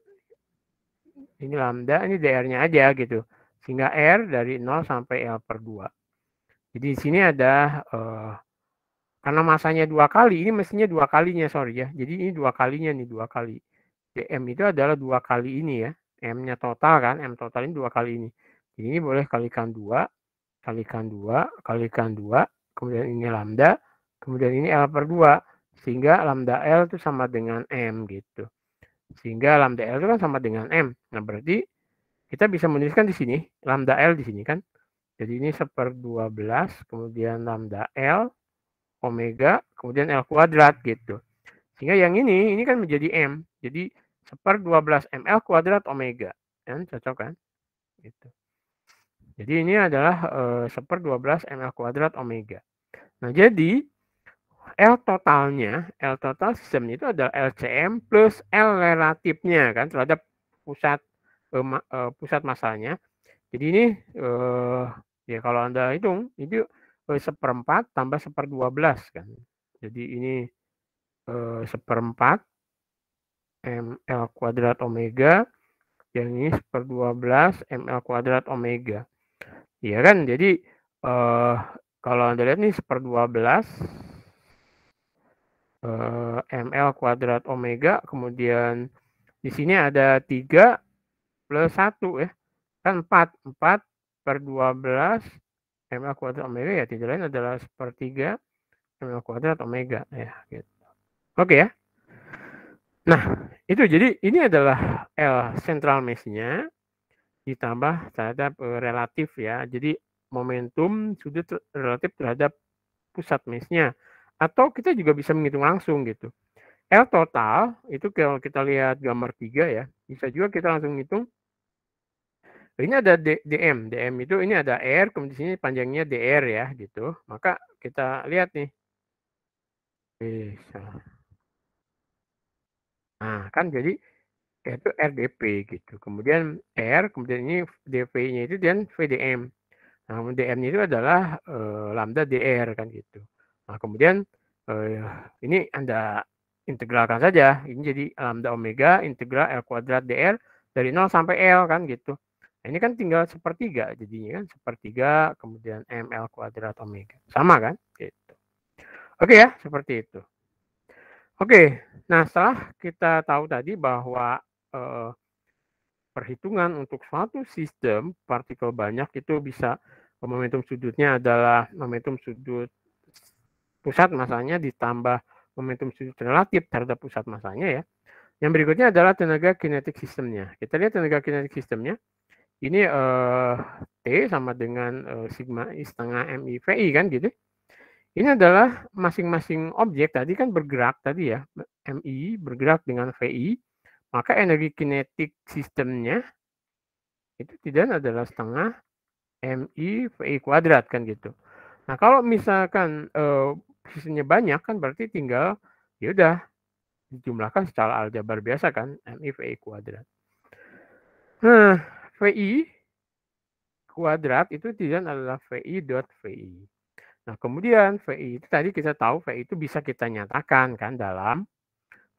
ini lambda, ini DR-nya aja gitu. Sehingga R dari 0 sampai L per 2. Jadi di sini ada karena masanya 2 kali, ini mestinya 2 kalinya, sorry ya. Jadi ini 2 kalinya nih, 2 kali. DM itu adalah 2 kali ini ya. M-nya total kan, M total ini 2 kali ini. Jadi ini boleh kalikan 2, kalikan 2, kalikan 2, kemudian ini lambda, kemudian ini L per 2. Sehingga lambda L itu sama dengan M gitu. Sehingga lambda L itu kan sama dengan M. Nah, berarti kita bisa menuliskan di sini, lambda L di sini kan. Jadi ini 1/12, kemudian lambda L, omega, kemudian L kuadrat gitu. Sehingga yang ini kan menjadi M. Jadi 1/12 mL kuadrat omega. Kan cocok kan? Gitu. Jadi ini adalah 1/12 mL kuadrat omega. Nah, jadi L total sistemnya itu adalah LCM plus L relatifnya kan terhadap pusat masanya. Jadi ini ya kalau Anda hitung itu 1/4 tambah 1/12 kan. Jadi ini 1/4 mL kuadrat omega, yang ini 1/12 mL kuadrat omega. Iya kan? Jadi kalau Anda lihat nih 1/12 mL kuadrat omega, kemudian di sini ada 3 plus 1 ya. Kan 4/12 mL kuadrat omega ya tidak lain adalah 1/3 mL kuadrat omega ya gitu. Oke ya. Nah, itu jadi ini adalah L central mass-nya ditambah terhadap relatif ya. Jadi momentum sudut relatif terhadap pusat mass-nya. Atau kita juga bisa menghitung langsung gitu. L total itu kalau kita lihat gambar 3 ya, bisa juga kita langsung hitung. Ini ada DM itu ini ada R, kemudian di sini panjangnya DR ya gitu. Maka kita lihat nih. Nah, kan jadi itu RDP gitu. Kemudian R, kemudian ini DV-nya itu dan VDM. Nah, DM-nya itu adalah lambda DR kan gitu. Nah, kemudian ini Anda integralkan saja. Ini jadi lambda omega integral L kuadrat DR dari 0 sampai L kan gitu. Nah, ini kan tinggal sepertiga jadinya kan sepertiga kemudian ML kuadrat omega. Sama kan? Gitu. Oke ya, seperti itu. Oke, nah setelah kita tahu tadi bahwa perhitungan untuk suatu sistem partikel banyak itu bisa momentum sudutnya adalah momentum sudut pusat masanya ditambah momentum sudut relatif terhadap pusat masanya ya. Yang berikutnya adalah tenaga kinetik sistemnya. Kita lihat tenaga kinetik sistemnya. Ini T sama dengan sigma I setengah MI VI kan gitu. Ini adalah masing-masing objek tadi kan bergerak tadi ya. MI bergerak dengan VI. Maka energi kinetik sistemnya itu tidak adalah setengah MI VI kuadrat kan gitu. Nah kalau misalkan sistemnya banyak kan berarti tinggal ya udah dijumlahkan secara aljabar biasa kan MI VI kuadrat. Nah VI kuadrat itu tidak adalah VI dot VI. Nah kemudian VI itu tadi kita tahu VI itu bisa kita nyatakan kan dalam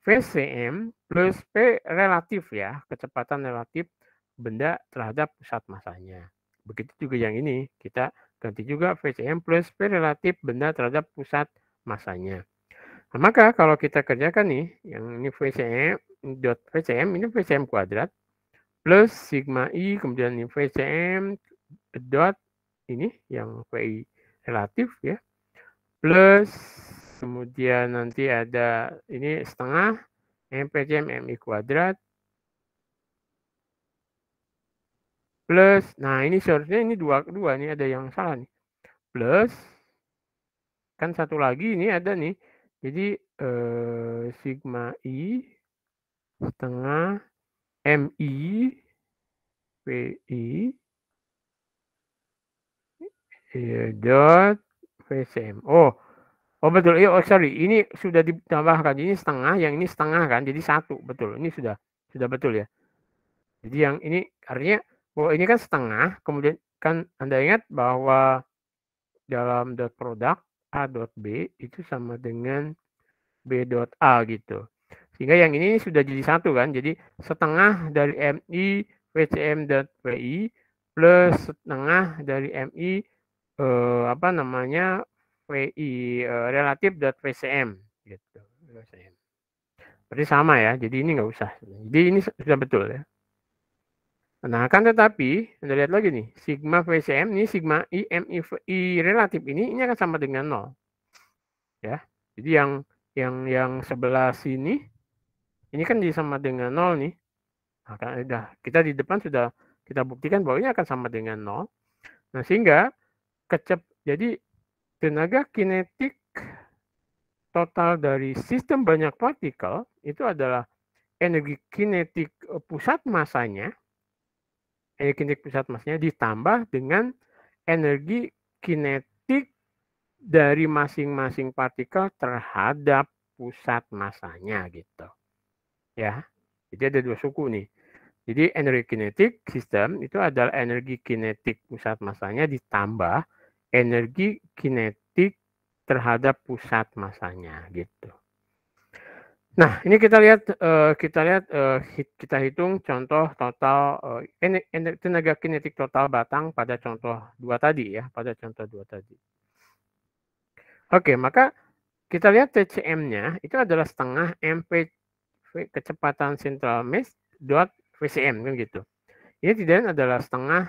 VCM plus P relatif ya, kecepatan relatif benda terhadap pusat masanya. Begitu juga yang ini, kita ganti juga VCM plus P relatif benda terhadap pusat masanya. Nah, maka kalau kita kerjakan nih, yang ini VCM dot VCM, ini VCM kuadrat, plus sigma I, kemudian ini VCM dot ini, yang VI relatif ya, plus kemudian nanti ada ini setengah MPCM MI kuadrat plus, nah ini seharusnya ini dua ini ada yang salah nih, plus kan satu lagi ini ada nih, jadi sigma I setengah MI VI dot VCM. Oh betul, iya, sorry, ini sudah ditambahkan, ini setengah, yang ini setengah kan, jadi satu, betul, ini sudah betul ya. Jadi yang ini artinya bahwa ini kan setengah, kemudian kan Anda ingat bahwa dalam dot product A dot B itu sama dengan B dot A gitu. Sehingga yang ini sudah jadi satu kan, jadi setengah dari MI VCM dot VI plus setengah dari MI apa namanya VI relatif dot VCM gitu. Berarti sama ya, jadi ini nggak usah. Jadi ini sudah betul ya. Nah, kan tetapi, Anda lihat lagi nih, sigma VCM ini sigma I MI relatif ini akan sama dengan 0. Ya. Jadi yang sebelah sini ini kan jadi sama dengan 0 nih. Nah, kan udah kita di depan sudah kita buktikan bahwa ini akan sama dengan 0. Nah, sehingga jadi tenaga kinetik total dari sistem banyak partikel itu adalah energi kinetik pusat masanya, energi kinetik pusat masanya ditambah dengan energi kinetik dari masing-masing partikel terhadap pusat masanya gitu. Ya. Jadi ada dua suku nih. Jadi energi kinetik sistem itu adalah energi kinetik pusat masanya ditambah energi kinetik terhadap pusat masanya gitu. Nah, ini kita lihat kita hitung contoh total tenaga kinetik total batang pada contoh 2 tadi ya, pada contoh 2 tadi. Oke, maka kita lihat TCM-nya itu adalah setengah MP kecepatan central mass dot VCM kan gitu. Ini tidak adalah setengah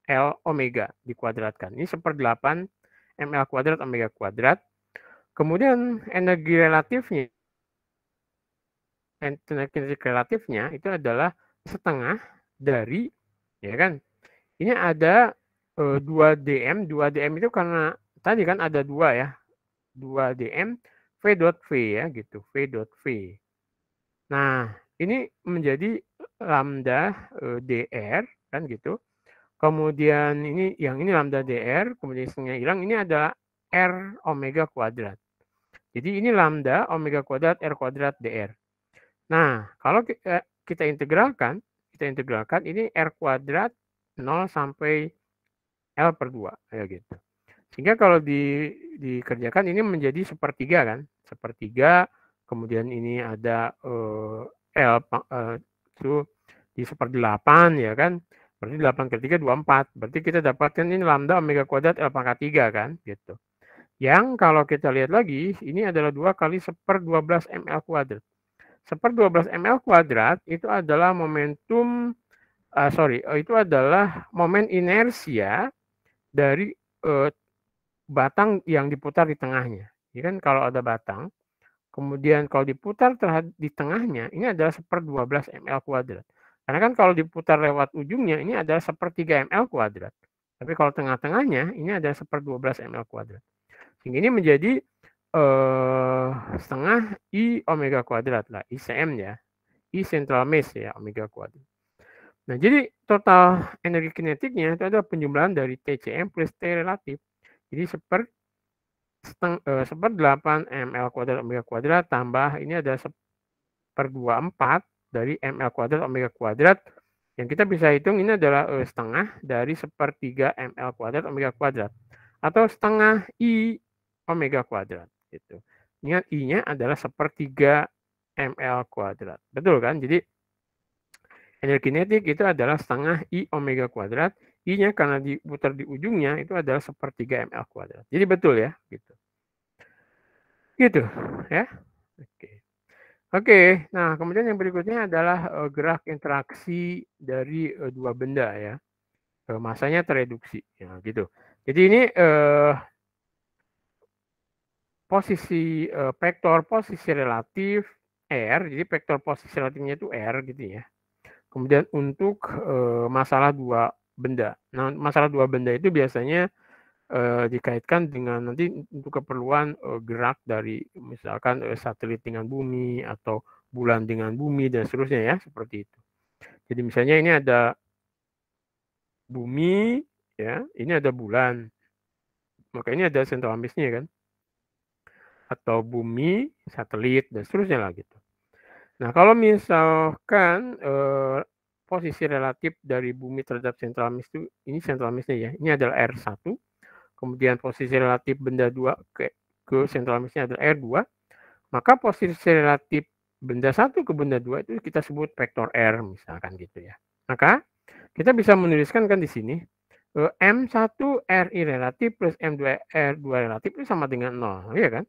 L omega dikuadratkan. Ini 1/8 ml kuadrat omega kuadrat. Kemudian energi relatifnya kinetik relatifnya itu adalah setengah dari ya kan ini ada 2 dm itu karena tadi kan ada 2 ya 2 dm V V.V ya gitu, V.V. Nah, ini menjadi lambda dr kan gitu. Kemudian yang ini lambda dr, kemudian setengah hilang, ini adalah r omega kuadrat. Jadi ini lambda omega kuadrat r kuadrat dr. Nah, kalau kita integralkan ini r kuadrat 0 sampai L per 2 ya gitu. Sehingga kalau dikerjakan ini menjadi sepertiga kan, sepertiga, kemudian ini ada L itu di seperdelapan ya kan, berarti 8 kali 3 24, berarti kita dapatkan ini lambda omega kuadrat L pangkat 3 kan gitu. Yang kalau kita lihat lagi ini adalah 2 kali 1/12 ml kuadrat. 1/12 ml kuadrat itu adalah momentum itu adalah momen inersia dari batang yang diputar di tengahnya. Ini kan kalau ada batang, kemudian kalau diputar di tengahnya, ini adalah 1/12 ml kuadrat. Karena kan kalau diputar lewat ujungnya, ini adalah 1/3 ml kuadrat. Tapi kalau tengah-tengahnya, ini adalah 1/12 ml kuadrat. Sehingga ini menjadi setengah I omega kuadrat lah, ICM ya. I central mass ya, omega kuadrat. Nah, jadi total energi kinetiknya itu adalah penjumlahan dari TCM plus T relatif. Jadi 1/8 ml kuadrat omega kuadrat tambah ini ada 1/24 dari ml kuadrat omega kuadrat. Yang kita bisa hitung ini adalah setengah dari 1/3 ml kuadrat omega kuadrat. Atau setengah I omega kuadrat. Gitu. Ingat I-nya adalah 1/3 ml kuadrat. Betul kan? Jadi energi kinetik itu adalah setengah I omega kuadrat. I-nya karena diputar di ujungnya itu adalah 1/3 ml kuadrat. Jadi betul ya, gitu. Gitu, ya. Oke. Nah, kemudian yang berikutnya adalah gerak interaksi dari dua benda ya. Masanya tereduksi, ya gitu. Jadi ini posisi vektor posisi relatif R, jadi vektor posisi relatifnya itu R gitu ya. Kemudian untuk masalah dua benda. Nah, masalah dua benda itu biasanya dikaitkan dengan nanti untuk keperluan gerak dari misalkan satelit dengan bumi atau bulan dengan bumi dan seterusnya ya, seperti itu. Jadi misalnya ini ada bumi ya, ini ada bulan. Maka ini ada sentralisnya kan. Atau bumi, satelit dan seterusnya lah gitu. Nah, kalau misalkan posisi relatif dari bumi terhadap sentralisme itu, ini sentralisnya ya, ini adalah R1, kemudian posisi relatif benda 2 ke sentralisnya adalah R2, maka posisi relatif benda 1 ke benda 2 itu kita sebut vektor R, misalkan gitu ya. Maka kita bisa menuliskan kan di sini, M1 RI relatif plus M2 R2 relatif itu sama dengan 0, ya kan?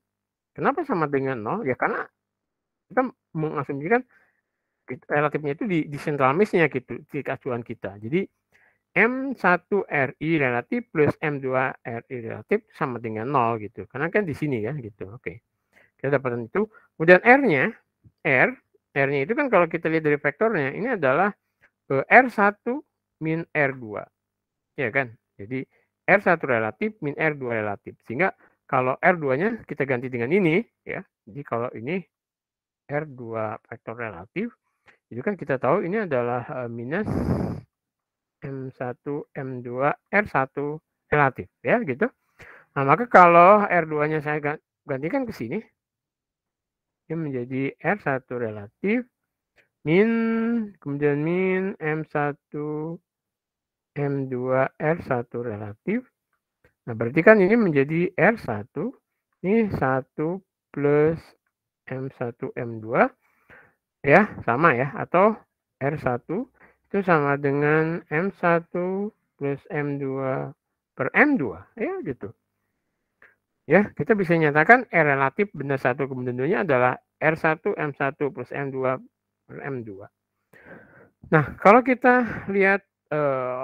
Kenapa sama dengan 0? Ya karena kita mengasumsikan relatifnya itu di central mass-nya gitu, di acuan kita. Jadi M1RI relatif plus M2RI relatif sama dengan 0 gitu. Karena kan di sini ya gitu. Oke. Kita dapatkan itu. Kemudian R-nya itu kan kalau kita lihat dari vektornya, ini adalah R1 min R2. Ya kan? Jadi R1 relatif min R2 relatif. Sehingga kalau R2-nya kita ganti dengan ini ya. Jadi kalau ini R2 vektor relatif, itu kan kita tahu ini adalah minus M1 M2 R1 relatif ya gitu. Nah, maka kalau R2-nya saya gantikan ke sini, ini menjadi R1 relatif min kemudian min M1 M2 R1 relatif. Nah, berarti kan ini menjadi R1, ini 1 plus M1 M2, ya, sama ya, atau R1 itu sama dengan M1 plus M2 per M2, ya gitu. Ya, kita bisa nyatakan R relatif benda 1 ke benda 2-nya adalah R1 M1 plus M2 per M2. Nah, kalau kita lihat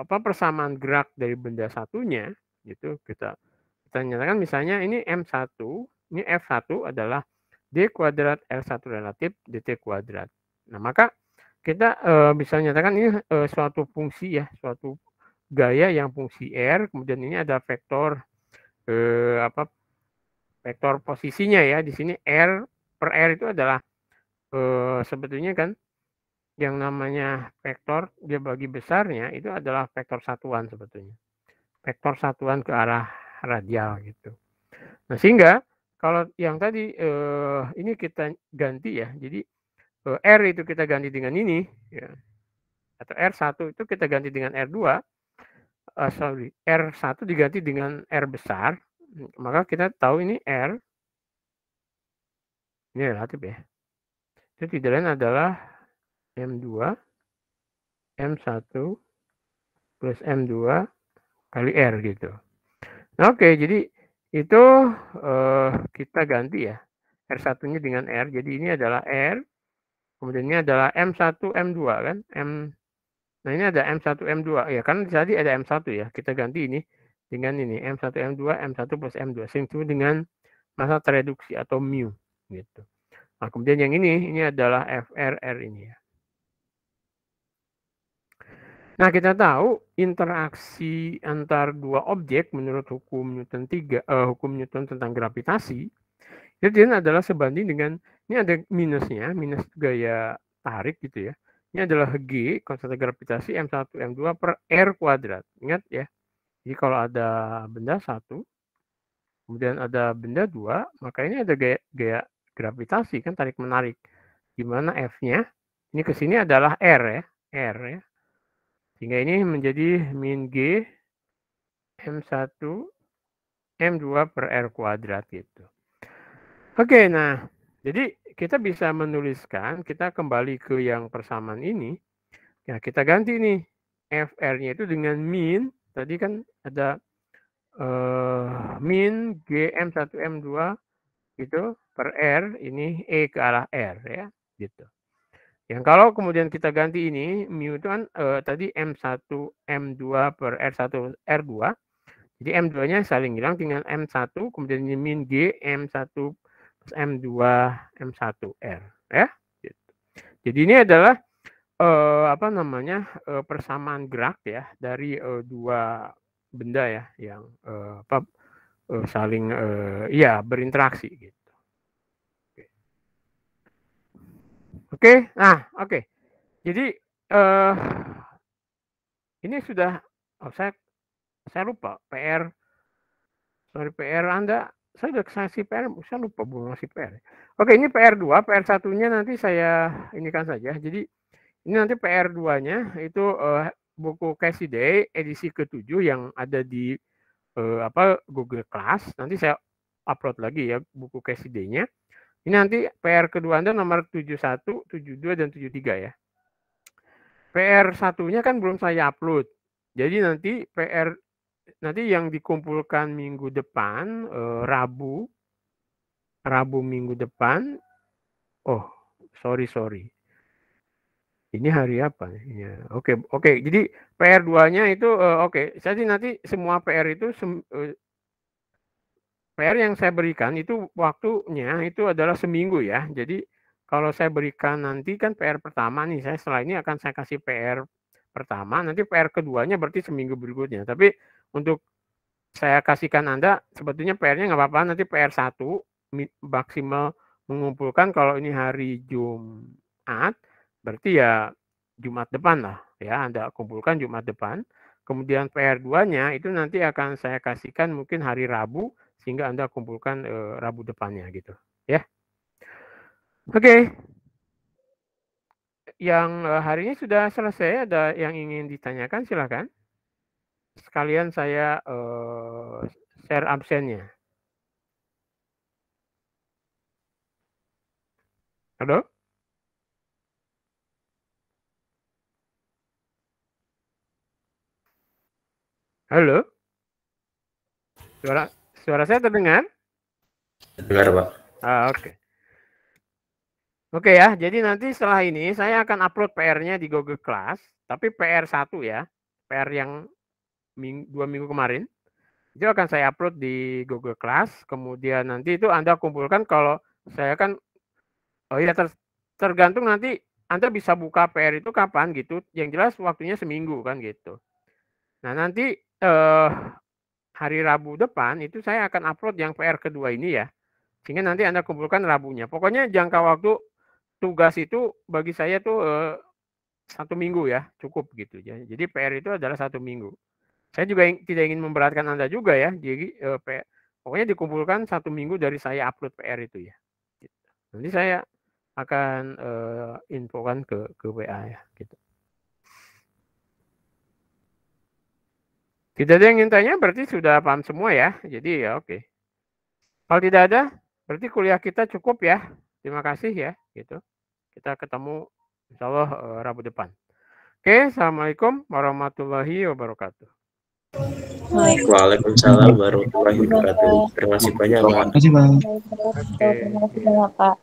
persamaan gerak dari benda satunya gitu, kita nyatakan misalnya ini M1, ini F1 adalah D kuadrat R1 relatif DT kuadrat. Nah, maka kita bisa nyatakan ini suatu fungsi ya, suatu gaya yang fungsi R, kemudian ini ada vektor vektor posisinya ya. Di sini R per R itu adalah sebetulnya kan yang namanya vektor dia bagi besarnya itu adalah vektor satuan sebetulnya. Vektor satuan ke arah radial gitu. Nah, sehingga kalau yang tadi ini kita ganti ya. Jadi R itu kita ganti dengan ini ya. Atau R1 itu kita ganti dengan R2. R1 diganti dengan R besar. Maka kita tahu ini R ini relatif ya. Itu tidak lain adalah M2 M1 plus M2 kali R gitu. Nah, oke, jadi itu kita ganti ya. R1-nya dengan R. Jadi ini adalah R. Kemudian ini adalah M1 M2 kan. Nah, ini ada M1 M2 ya. Kan tadi ada M1 ya. Kita ganti ini dengan ini M1 M2 M1 plus M2 sehingga disebut dengan massa tereduksi atau mu gitu. Nah, kemudian yang ini adalah FRR ini ya. Nah, kita tahu interaksi antar dua objek menurut hukum Newton hukum Newton tentang gravitasi itu adalah sebanding dengan ini ada minusnya, minus gaya tarik gitu ya. Ini adalah G konstanta gravitasi M1 M2 per R kuadrat. Ingat ya. Jadi kalau ada benda 1 kemudian ada benda 2, maka ini ada gaya gravitasi kan tarik menarik. Di mana F-nya ini ke sini adalah R ya, R ya. Sehingga ini menjadi min G M1 M2 per R kuadrat gitu. Oke, nah jadi kita bisa menuliskan, kita kembali ke yang persamaan ini. Ya, kita ganti nih FR-nya itu dengan min, tadi kan ada min G M1 M2 gitu per R, ini E ke arah R ya, gitu. Yang kalau kemudian kita ganti ini, mu itu kan tadi M1 M2 per R1 R2. Jadi M2-nya saling hilang tinggal M1, kemudian ini min G M1 plus M2 M1 R ya. Gitu. Jadi ini adalah apa namanya persamaan gerak ya dari dua benda ya yang saling ya berinteraksi gitu. Oke, nah oke. Jadi ini sudah saya lupa PR Anda, saya sudah kasih PR, saya lupa belum ngasih PR. Oke, ini PR2, PR1-nya nanti saya inikan saja. Jadi ini nanti PR2-nya itu buku Casey Day edisi ke-7 yang ada di Google Class. Nanti saya upload lagi ya buku Casey Day-nya. Ini nanti PR kedua Anda nomor 71, 72 dan 73 ya. PR1-nya kan belum saya upload. Jadi nanti yang dikumpulkan minggu depan Rabu minggu depan. Oh, sorry. Ini hari apa? Ya, oke. Jadi PR2-nya itu oke. Jadi nanti semua PR itu PR yang saya berikan itu waktunya itu adalah seminggu ya. Jadi kalau saya berikan nanti kan PR pertama nih, saya setelah ini akan saya kasih PR pertama, nanti PR keduanya berarti seminggu berikutnya. Tapi untuk saya kasihkan Anda, sebetulnya PR-nya nggak apa-apa, nanti PR1 maksimal mengumpulkan kalau ini hari Jumat, berarti ya Jumat depan lah ya, Anda kumpulkan Jumat depan. Kemudian PR2-nya itu nanti akan saya kasihkan mungkin hari Rabu, sehingga Anda kumpulkan Rabu depannya gitu ya. Oke. Yang hari ini sudah selesai, ada yang ingin ditanyakan silakan. Sekalian saya share absennya. Halo? Halo? Suara saya terdengar? Terdengar, Pak. Oke. Oke ya, jadi nanti setelah ini saya akan upload PR-nya di Google Class, tapi PR1 ya, PR yang 2 minggu kemarin, itu akan saya upload di Google Class, kemudian nanti itu Anda kumpulkan kalau saya kan, tergantung nanti Anda bisa buka PR itu kapan gitu, yang jelas waktunya seminggu kan gitu. Nah nanti hari Rabu depan itu saya akan upload yang PR kedua ini ya. Sehingga nanti Anda kumpulkan Rabunya. Pokoknya jangka waktu tugas itu bagi saya tuh 1 minggu ya, cukup gitu ya. Jadi PR itu adalah 1 minggu. Saya juga tidak ingin memberatkan Anda juga ya. Jadi pokoknya dikumpulkan 1 minggu dari saya upload PR itu ya. Nanti saya akan infokan ke WA ya gitu. Tidak ada yang ingin tanya, berarti sudah paham semua ya. Jadi ya oke. Kalau tidak ada, berarti kuliah kita cukup ya. Terima kasih ya gitu. Kita ketemu insya Allah Rabu depan. Oke, Assalamualaikum warahmatullahi wabarakatuh. Waalaikumsalam warahmatullahi wabarakatuh. Terima kasih banyak, Pak. Terima kasih, Bang. Oke. Terima kasih banyak, Pak.